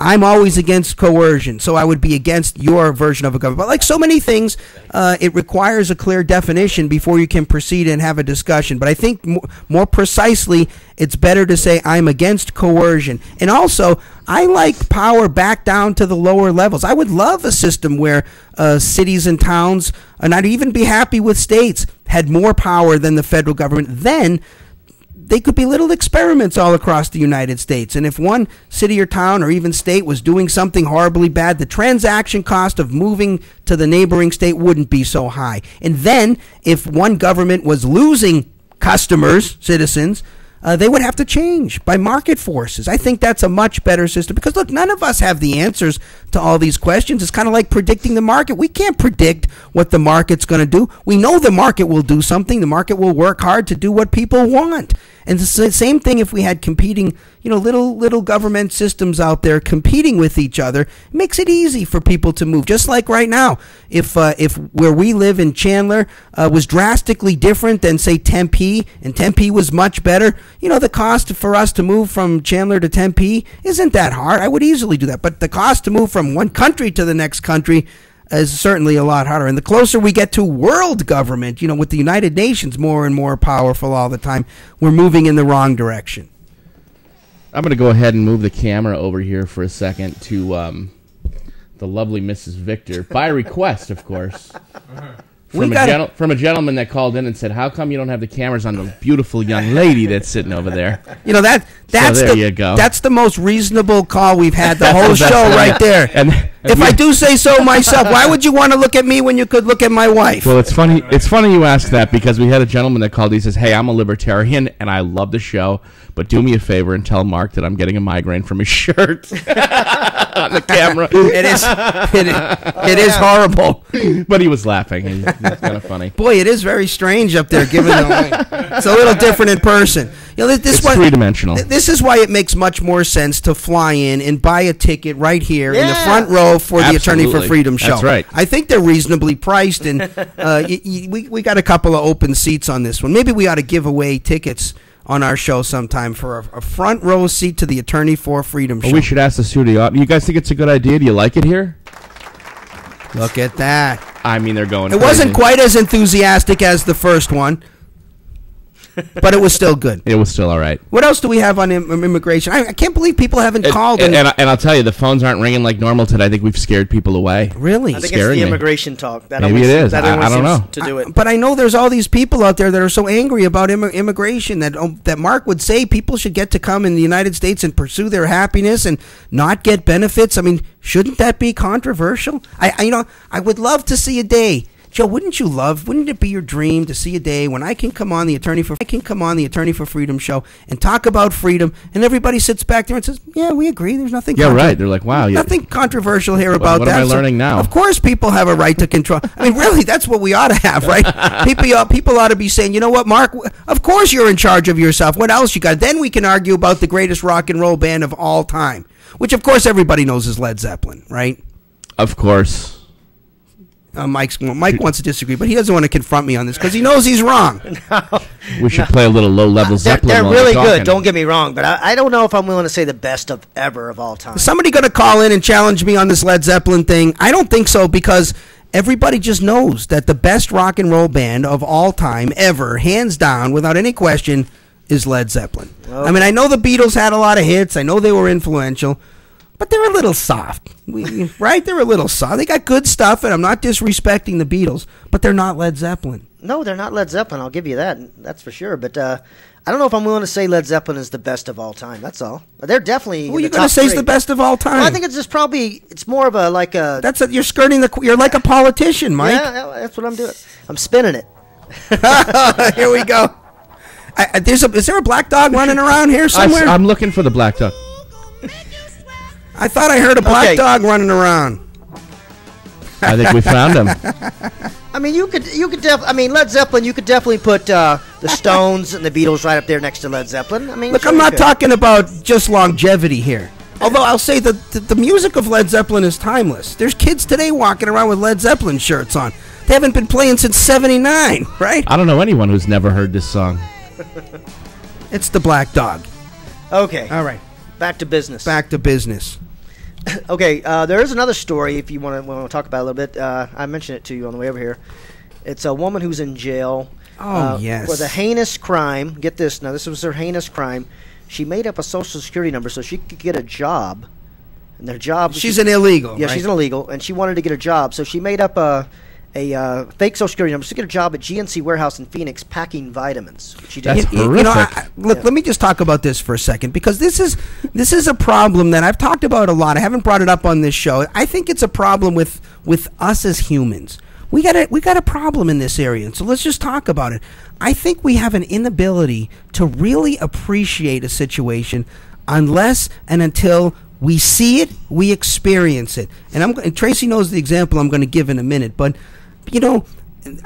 I'm always against coercion, so I would be against your version of a government. But like so many things, it requires a clear definition before you can proceed and have a discussion. But I think more precisely, it's better to say I'm against coercion. And also, I like power back down to the lower levels. I would love a system where cities and towns, and I'd even be happy with states, had more power than the federal government. Then they could be little experiments all across the United States. And if one city or town or even state was doing something horribly bad, the transaction cost of moving to the neighboring state wouldn't be so high. And then if one government was losing customers, citizens, they would have to change by market forces. I think that's a much better system because, look, none of us have the answers to all these questions. It's kind of like predicting the market. We can't predict what the market's going to do. We know the market will do something. The market will work hard to do what people want. And it's the same thing if we had competing, little government systems out there competing with each other. It makes it easy for people to move. Just like right now, if where we live in Chandler was drastically different than, say, Tempe, and Tempe was much better, the cost for us to move from Chandler to Tempe isn't that hard. I would easily do that. But the cost to move from one country to the next country is certainly a lot harder. And the closer we get to world government, with the United Nations more and more powerful all the time, we're moving in the wrong direction. I'm going to go ahead and move the camera over here for a second to the lovely Mrs. Victor, by request, of course. From a gentleman that called in and said, "How come you don't have the cameras on the beautiful young lady that's sitting over there?" You go. That's the most reasonable call we've had the whole show right there. And if I do say so myself, why would you want to look at me when you could look at my wife? Well, it's funny. It's funny you ask that because we had a gentleman that called. He says, "Hey, I'm a libertarian and I love the show, but do me a favor and tell Mark that I'm getting a migraine from his shirt on the camera." It is horrible. But he was laughing. It's kind of funny. Boy, it is very strange up there. It's a little different in person. It's three-dimensional. This is why it makes much more sense to fly in and buy a ticket right here in the front row for the Attorney for Freedom show. That's right. I think they're reasonably priced, and we got a couple of open seats on this one. Maybe we ought to give away tickets on our show sometime for a front row seat to the Attorney for Freedom show. We should ask the studio. You guys think it's a good idea? Do you like it here? Look at that. I mean, they're going. It wasn't quite as enthusiastic as the first one. But it was still good. It was still all right. What else do we have on immigration? I can't believe people haven't called. And I'll tell you, the phones aren't ringing like normal today. I think we've scared people away. Really? I think it's the immigration talk. Maybe it is. I don't know. To do it. But I know there's all these people out there that are so angry about immigration that Mark would say people should get to come in the United States and pursue their happiness and not get benefits. I mean, shouldn't that be controversial? I would love to see a day. Joe, wouldn't it be your dream to see a day when I can come on the Attorney for Freedom show and talk about freedom, and everybody sits back there and says, "Yeah, we agree. There's nothing." Right. They're like, "Wow, nothing controversial here about that." What am I learning now? Of course, people have a right to control. I mean, really, that's what we ought to have, right? People ought to be saying, "You know what, Mark? Of course, you're in charge of yourself. What else you got?" Then we can argue about the greatest rock and roll band of all time, which, of course, everybody knows is Led Zeppelin, right? Of course. Mike wants to disagree, but he doesn't want to confront me on this because he knows he's wrong. We should play a little low-level Zeppelin. They're really good, don't get me wrong, but I don't know if I'm willing to say the best of ever of all time. Is somebody going to call in and challenge me on this Led Zeppelin thing? I don't think so, because everybody just knows that the best rock and roll band of all time ever, hands down, without any question, is Led Zeppelin. Okay. I mean, I know the Beatles had a lot of hits. I know they were influential. But they're a little soft, right? They're a little soft. They got good stuff, and I'm not disrespecting the Beatles, but they're not Led Zeppelin. No, they're not Led Zeppelin. I'll give you that. That's for sure. But I don't know if I'm willing to say Led Zeppelin is the best of all time. That's all. They're definitely. Well, you're going to say it's the best of all time. Well, I think it's just it's more of a you're skirting you're like a politician, Mike. Yeah, that's what I'm doing. I'm spinning it. Here we go. Is there a black dog running around here somewhere? I'm looking for the black dog. I thought I heard a black dog running around. I think we found him. I mean, Led Zeppelin. You could definitely put the Stones and the Beatles right up there next to Led Zeppelin. I mean, look, I'm not talking about just longevity here. Although I'll say that the music of Led Zeppelin is timeless. There's kids today walking around with Led Zeppelin shirts on. They haven't been playing since '79, right? I don't know anyone who's never heard this song. It's the Black Dog. Okay. All right. Back to business. Okay, there is another story if you want to talk about it a little bit. I mentioned it to you on the way over here. It's a woman who's in jail. Yes. For the heinous crime. Get this. Now, this was her heinous crime. She made up a Social Security number so she could get a job. And their job... She's an illegal, Yeah, right? she's an illegal, and she wanted to get a job. So she made up a fake Social Security number to get a job at GNC warehouse in Phoenix packing vitamins. She did. That's You know, horrific. look, let me just talk about this for a second, because this is a problem that I've talked about a lot. I haven't brought it up on this show. I think it's a problem with us as humans. We got a problem in this area, and so let's just talk about it. I think we have an inability to really appreciate a situation unless and until we see it, we experience it. And Tracy knows the example I'm going to give in a minute, but you know,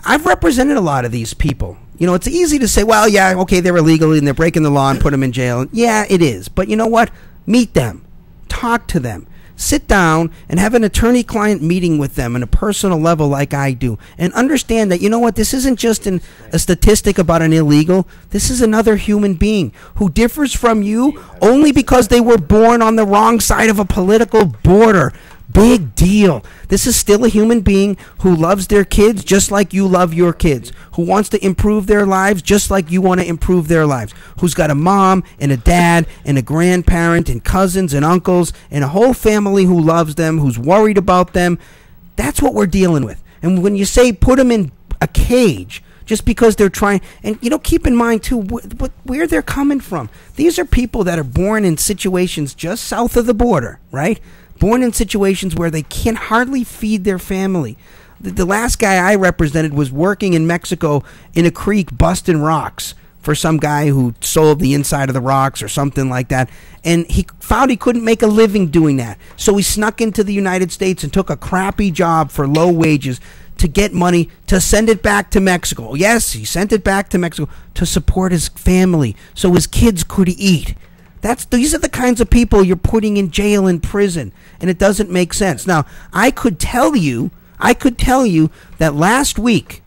I've represented a lot of these people. You know, it's easy to say, well, yeah, okay, they're illegal and they're breaking the law and put them in jail. Yeah, it is. But you know what? Meet them. Talk to them. Sit down and have an attorney-client meeting with them on a personal level like I do. And understand that, you know what, this isn't just a statistic about an illegal. This is another human being who differs from you only because they were born on the wrong side of a political border. Big deal. This is still a human being who loves their kids just like you love your kids, who wants to improve their lives just like you want to improve their lives, who's got a mom and a dad and a grandparent and cousins and uncles and a whole family who loves them, who's worried about them. That's what we're dealing with. And when you say put them in a cage just because they're trying, and you know, keep in mind too where they're coming from. These are people that are born in situations just south of the border, right? Born in situations where they can hardly feed their family. The last guy I represented was working in Mexico in a creek busting rocks for some guy who sold the inside of the rocks or something like that. And he found he couldn't make a living doing that. So he snuck into the United States and took a crappy job for low wages to get money to send it back to Mexico. Yes, he sent it back to Mexico to support his family so his kids could eat. These are the kinds of people you're putting in jail and prison, and it doesn't make sense. Now, I could tell you that last week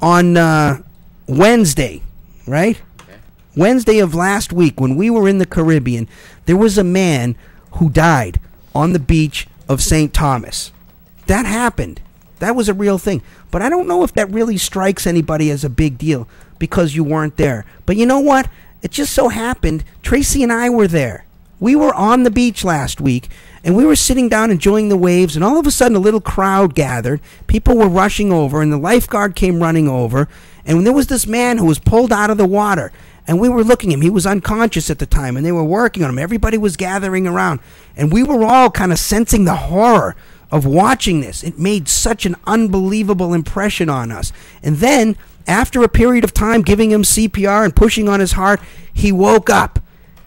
on Wednesday, right? Okay. Wednesday of last week, when we were in the Caribbean, there was a man who died on the beach of St. Thomas. That happened. That was a real thing. But I don't know if that really strikes anybody as a big deal because you weren't there. But you know what? It just so happened Tracy and I were there. We were on the beach last week, and we were sitting down enjoying the waves, and all of a sudden a little crowd gathered. People were rushing over, and the lifeguard came running over, and there was this man who was pulled out of the water, and we were looking at him. He was unconscious at the time, and they were working on him. Everybody was gathering around, and we were all kind of sensing the horror of watching this. It made such an unbelievable impression on us. And then, after a period of time giving him CPR and pushing on his heart, he woke up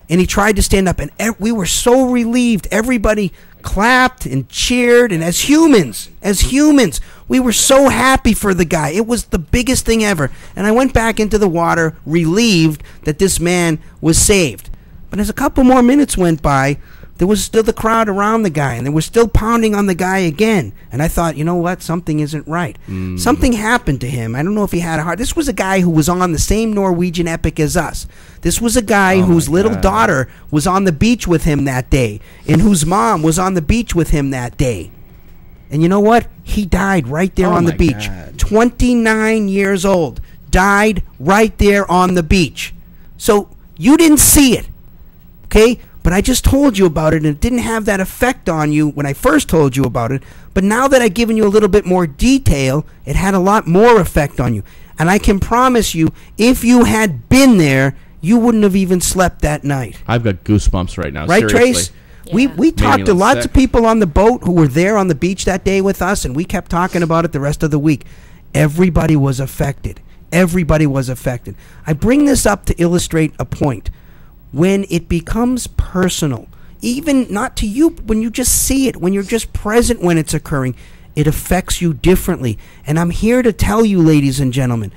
and he tried to stand up. And we were so relieved. Everybody clapped and cheered. And as humans, we were so happy for the guy. It was the biggest thing ever. And I went back into the water, relieved that this man was saved. But as a couple more minutes went by, there was still the crowd around the guy, and they were still pounding on the guy again. And I thought, you know what? Something isn't right. Something happened to him. I don't know if he had a heart. This was a guy who was on the same Norwegian epic as us. This was a guy whose little daughter was on the beach with him that day, and whose mom was on the beach with him that day. And you know what? He died right there on the beach. God. 29 years old. Died right there on the beach. So you didn't see it. Okay? But I just told you about it, and it didn't have that effect on you when I first told you about it. But now that I've given you a little bit more detail, it had a lot more effect on you. And I can promise you, if you had been there, you wouldn't have even slept that night. I've got goosebumps right now. Right, seriously. Trace? Yeah. We talked to lots of people on the boat who were there on the beach that day with us, and we kept talking about it the rest of the week. Everybody was affected. Everybody was affected. I bring this up to illustrate a point. When it becomes personal, even not to you, when you just see it, when you're just present when it's occurring, it affects you differently. And I'm here to tell you, ladies and gentlemen,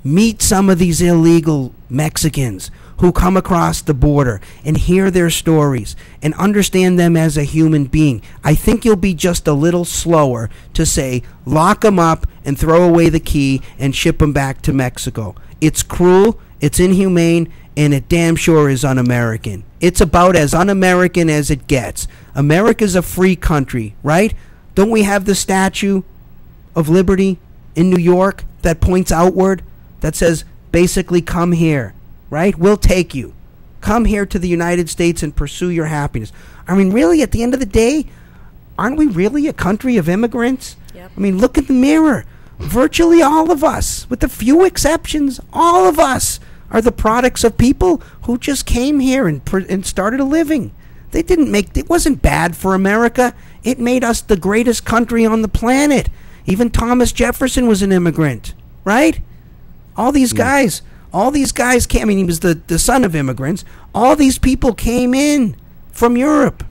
meet some of these illegal Mexicans who come across the border and hear their stories and understand them as a human being. I think you'll be just a little slower to say, lock them up and throw away the key and ship them back to Mexico. It's cruel, it's inhumane, and it damn sure is un-American. It's about as un-American as it gets. America's a free country, right? Don't we have the Statue of Liberty in New York that points outward, that says, basically, come here, right? We'll take you. Come here to the United States and pursue your happiness. I mean, really, at the end of the day, aren't we really a country of immigrants? Yep. I mean, look at the mirror. Virtually all of us, with a few exceptions, all of us are the products of people who just came here and started a living. They didn't make, it wasn't bad for America. It made us the greatest country on the planet. Even Thomas Jefferson was an immigrant, right? All these guys came, I mean, he was the son of immigrants. All these people came in from Europe.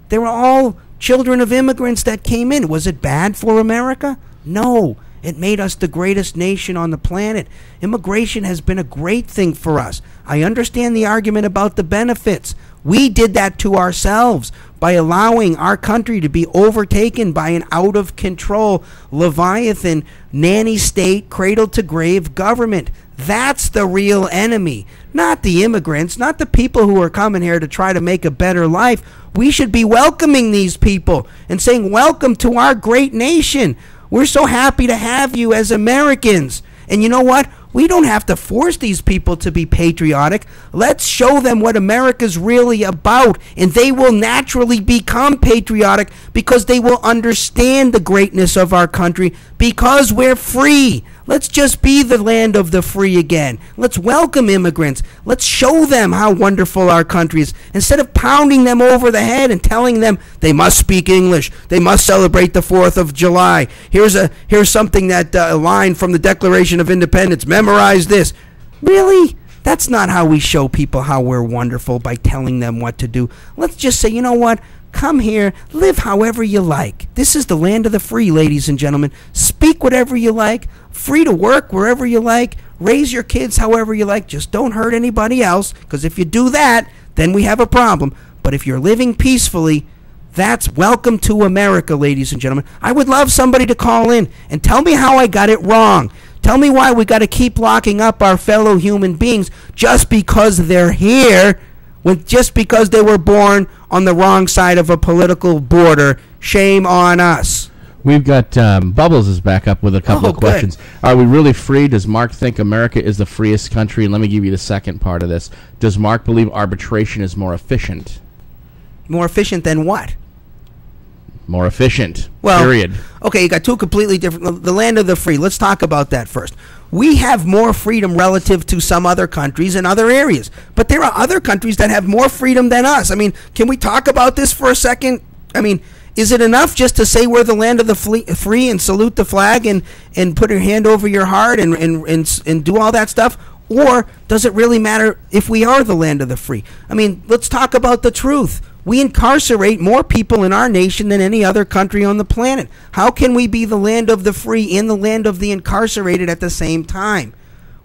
They were all children of immigrants that came in. Was it bad for America? No. It made us the greatest nation on the planet. Immigration has been a great thing for us. I understand the argument about the benefits. We did that to ourselves by allowing our country to be overtaken by an out-of-control Leviathan, nanny state, cradle-to-grave government. That's the real enemy, not the immigrants, not the people who are coming here to try to make a better life. We should be welcoming these people and saying, welcome to our great nation. We're so happy to have you as Americans. And you know what? We don't have to force these people to be patriotic. Let's show them what America's really about, and they will naturally become patriotic because they will understand the greatness of our country because we're free. Let's just be the land of the free again. Let's welcome immigrants. Let's show them how wonderful our country is. Instead of pounding them over the head and telling them they must speak English, they must celebrate the 4th of July. Here's something that a line from the Declaration of Independence. Memorize this. Really? That's not how we show people how we're wonderful, by telling them what to do. Let's just say, you know what? Come here, live however you like. This is the land of the free, ladies and gentlemen. Speak whatever you like, free to work wherever you like, raise your kids however you like. Just don't hurt anybody else, because if you do that, then we have a problem. But if you're living peacefully, that's welcome to America, ladies and gentlemen. I would love somebody to call in and tell me how I got it wrong. Tell me why we got to keep locking up our fellow human beings just because they're here, just because they were born on the wrong side of a political border. Shame on us. We've got Bubbles is back up with a couple of questions. Good. Are we really free? Does Mark think America is the freest country? And let me give you the second part of this. Does Mark believe arbitration is more efficient? More efficient than what? More efficient. Well, period. Okay, you got two completely different. The land of the free. Let's talk about that first. We have more freedom relative to some other countries in other areas, but there are other countries that have more freedom than us. I mean, can we talk about this for a second? I mean, is it enough just to say we're the land of the free and salute the flag and put your hand over your heart and do all that stuff? Or does it really matter if we are the land of the free? I mean, let's talk about the truth. We incarcerate more people in our nation than any other country on the planet. How can we be the land of the free and the land of the incarcerated at the same time?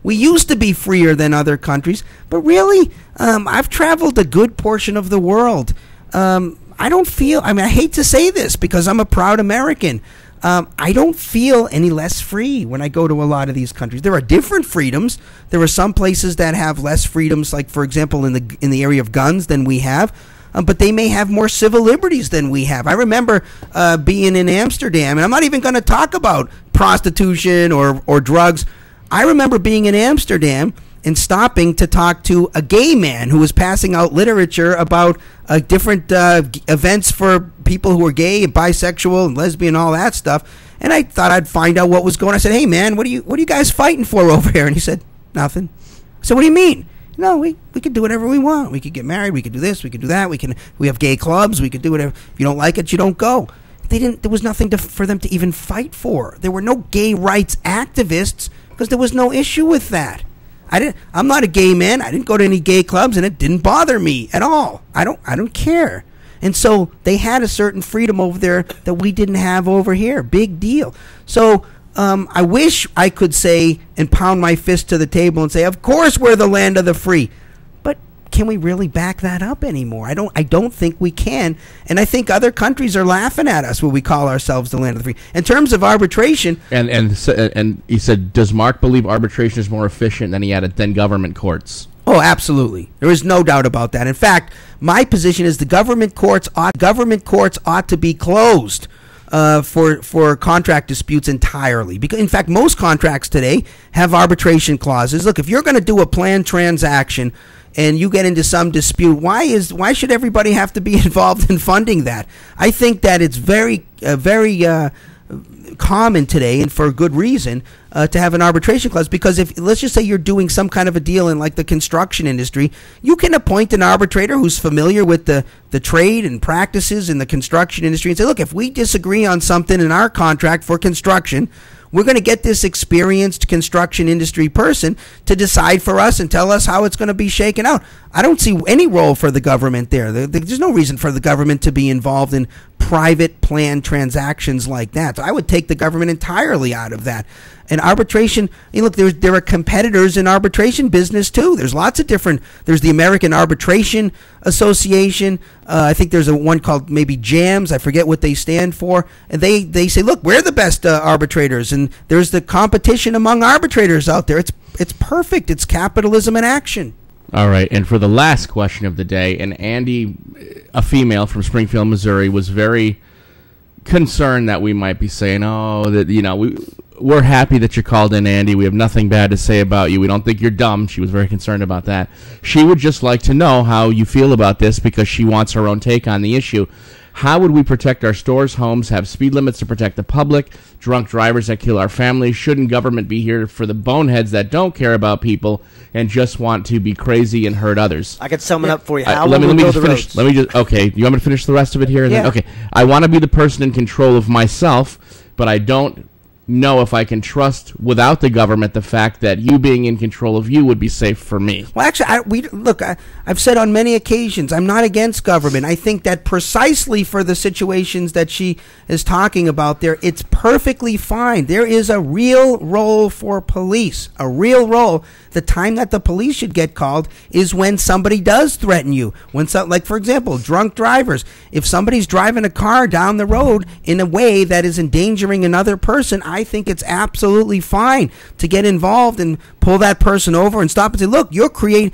We used to be freer than other countries, but really, I've traveled a good portion of the world. I don't feel, I mean, I hate to say this because I'm a proud American. I don't feel any less free when I go to a lot of these countries. There are different freedoms. There are some places that have less freedoms, like, for example, in the area of guns than we have. But they may have more civil liberties than we have. I remember being in Amsterdam, and I'm not even going to talk about prostitution or drugs. I remember being in Amsterdam and stopping to talk to a gay man who was passing out literature about different events for people who are gay and bisexual and lesbian, all that stuff. And I thought I'd find out what was going on. I said, "Hey, man, what are you guys fighting for over here?" And he said, "Nothing." I said, "What do you mean?" No, we could do whatever we want. We could get married. We could do this. We could do that. We have gay clubs. We could do whatever. If you don't like it, you don't go. There was nothing for them to even fight for. There were no gay rights activists because there was no issue with that. I'm not a gay man. I didn't go to any gay clubs, and it didn't bother me at all. I don't care. And so they had a certain freedom over there that we didn't have over here. Big deal. So I wish I could say and pound my fist to the table and say, of course we're the land of the free. But can we really back that up anymore? I don't think we can. And I think other countries are laughing at us when we call ourselves the land of the free. In terms of arbitration. And he said, does Mark believe arbitration is more efficient than government courts? Oh, absolutely. There is no doubt about that. In fact, my position is the government courts ought to be closed for contract disputes entirely. Because, in fact, most contracts today have arbitration clauses. Look, if you're going to do a planned transaction and you get into some dispute, why should everybody have to be involved in funding that? I think that it's very common today, and for good reason, to have an arbitration clause, because if, let's just say you're doing some kind of a deal in like the construction industry, you can appoint an arbitrator who's familiar with the trade and practices in the construction industry and say, look, if we disagree on something in our contract for construction, we're going to get this experienced construction industry person to decide for us and tell us how it's going to be shaken out. I don't see any role for the government there. There's no reason for the government to be involved in private planned transactions like that. So I would take the government entirely out of that. And arbitration, look, there are competitors in arbitration business too. There's lots of different. There's the American Arbitration Association. I think there's one called maybe JAMS. I forget what they stand for. And they say, look, we're the best arbitrators. And there's the competition among arbitrators out there. It's perfect. It's capitalism in action. All right, and for the last question of the day, and Andy, a female from Springfield, Missouri, was very concerned that we might be saying, we're happy that you called in, Andy. We have nothing bad to say about you. We don't think you're dumb. She was very concerned about that. She would just like to know how you feel about this because she wants her own take on the issue. How would we protect our stores, homes, have speed limits to protect the public, drunk drivers that kill our families? Shouldn't government be here for the boneheads that don't care about people and just want to be crazy and hurt others? I could sum it up for you. Let me just finish. Okay, you want me to finish the rest of it here? Yeah. Okay. I want to be the person in control of myself, but I don't know if I can trust without the government the fact that you being in control of you would be safe for me. Well, actually, I've said on many occasions, I'm not against government. I think that precisely for the situations that she is talking about there, it's perfectly fine. There is a real role for police, a real role. The time that the police should get called is when somebody does threaten you. Like, for example, drunk drivers. If somebody's driving a car down the road in a way that is endangering another person, I think it's absolutely fine to get involved and pull that person over and stop and say, look, you're creating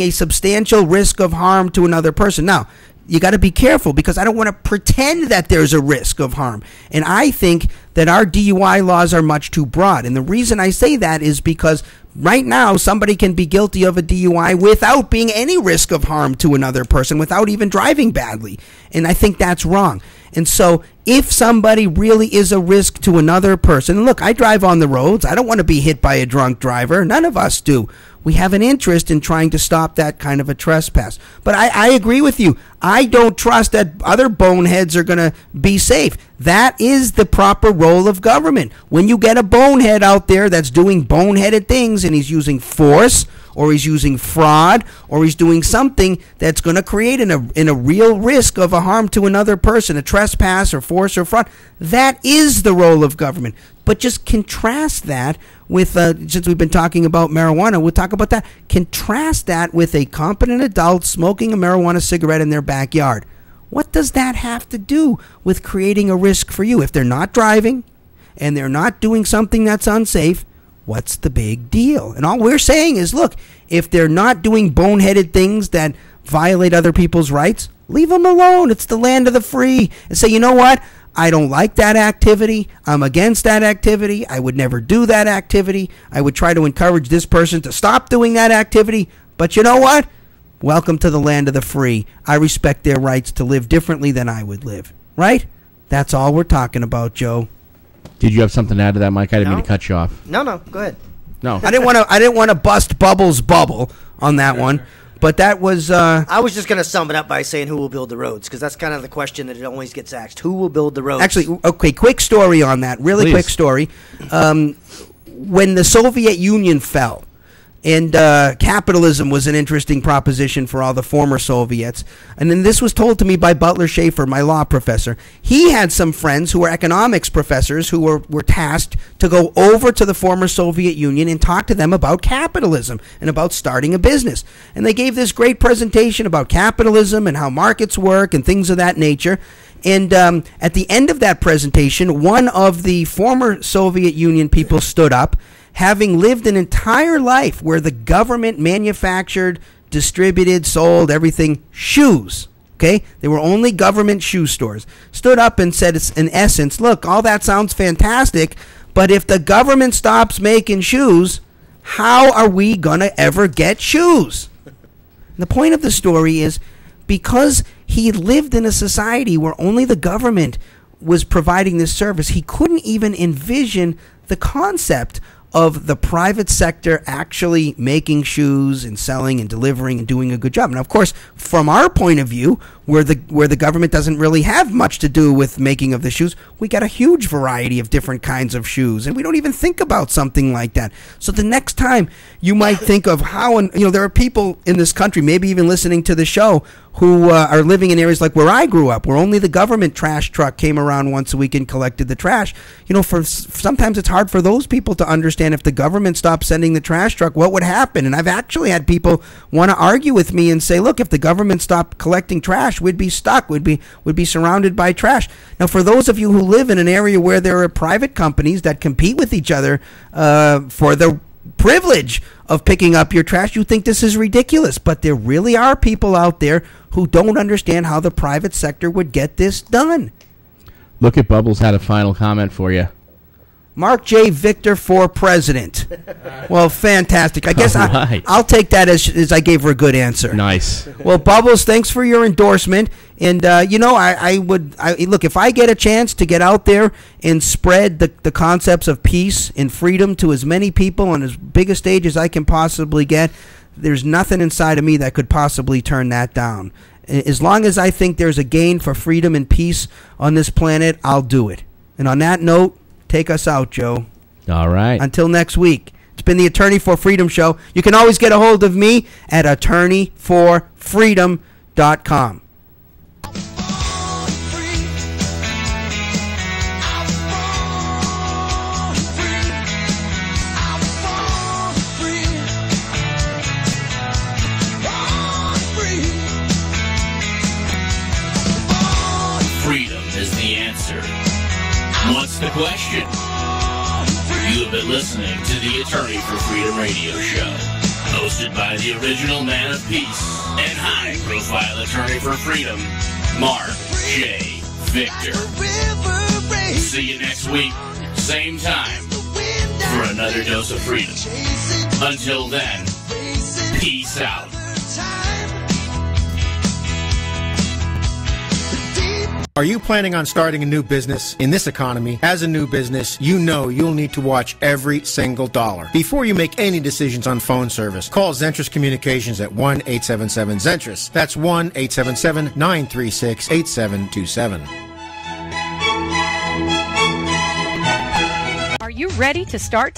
a substantial risk of harm to another person. Now, you got to be careful because I don't want to pretend that there's a risk of harm. And I think that our DUI laws are much too broad. And the reason I say that is because right now somebody can be guilty of a DUI without being any risk of harm to another person, without even driving badly. And I think that's wrong. And so if somebody really is a risk to another person, look, I drive on the roads. I don't want to be hit by a drunk driver. None of us do. We have an interest in trying to stop that kind of a trespass. But I agree with you. I don't trust that other boneheads are going to be safe. That is the proper role of government. When you get a bonehead out there that's doing boneheaded things and he's using force or he's using fraud or he's doing something that's going to create in a real risk of a harm to another person, a trespass or force or fraud, that is the role of government. But just contrast that with, since we've been talking about marijuana, we'll talk about that. Contrast that with a competent adult smoking a marijuana cigarette in their backyard. What does that have to do with creating a risk for you? If they're not driving and they're not doing something that's unsafe, what's the big deal? And all we're saying is, look, if they're not doing boneheaded things that violate other people's rights, leave them alone. It's the land of the free. And say, you know what? I don't like that activity. I'm against that activity. I would never do that activity. I would try to encourage this person to stop doing that activity. But you know what? Welcome to the land of the free. I respect their rights to live differently than I would live. Right? That's all we're talking about, Joe. Did you have something to add to that, Mike? I didn't mean to cut you off. No, go ahead. No. I didn't want to bust Bubbles' bubble on that one. But that was... I was just going to sum it up by saying who will build the roads, because that's kind of the question that it always gets asked. Who will build the roads? Actually, okay, quick story on that. Really quick story. When the Soviet Union fell, and capitalism was an interesting proposition for all the former Soviets. And then this was told to me by Butler Schaefer, my law professor. He had some friends who were economics professors who were tasked to go over to the former Soviet Union and talk to them about capitalism and about starting a business. And they gave this great presentation about capitalism and how markets work and things of that nature. And at the end of that presentation, one of the former Soviet Union people stood up having lived an entire life where the government manufactured, distributed, sold everything, shoes. Okay, they were only government shoe stores. Stood up and said, in essence, look, all that sounds fantastic, but if the government stops making shoes, how are we going to ever get shoes? And the point of the story is because he lived in a society where only the government was providing this service, he couldn't even envision the concept of the private sector actually making shoes and selling and delivering and doing a good job. And of course, from our point of view, where the government doesn't really have much to do with making of the shoes, we got a huge variety of different kinds of shoes, and we don't even think about something like that. So the next time you might think of how, there are people in this country, maybe even listening to the show, who are living in areas like where I grew up, where only the government trash truck came around once a week and collected the trash. Sometimes it's hard for those people to understand if the government stopped sending the trash truck, what would happen? And I've actually had people want to argue with me and say, look, if the government stopped collecting trash, we'd be stuck. We'd be surrounded by trash. Now, for those of you who live in an area where there are private companies that compete with each other for the privilege of picking up your trash, you think this is ridiculous. But there really are people out there who don't understand how the private sector would get this done. Look at Bubbles had a final comment for you. Mark J. Victor for president. Well, fantastic. I guess right. I'll take that as I gave her a good answer. Nice. Well, Bubbles, thanks for your endorsement. And, I would look, if I get a chance to get out there and spread the concepts of peace and freedom to as many people on as big a stage as I can possibly get, there's nothing inside of me that could possibly turn that down. As long as I think there's a gain for freedom and peace on this planet, I'll do it. And on that note, take us out, Joe. All right. Until next week. It's been the Attorney for Freedom show. You can always get a hold of me at attorneyforfreedom.com. Freedom is the answer. What's the question? You have been listening to the Attorney for Freedom radio show, hosted by the original man of peace and high-profile attorney for freedom, Mark J. Victor. See you next week, same time, for another dose of freedom. Until then, peace out. Are you planning on starting a new business in this economy? As a new business, you know you'll need to watch every single dollar. Before you make any decisions on phone service, call Zentrus Communications at 1-877-ZENTRUS. That's 1-877-936-8727. Are you ready to start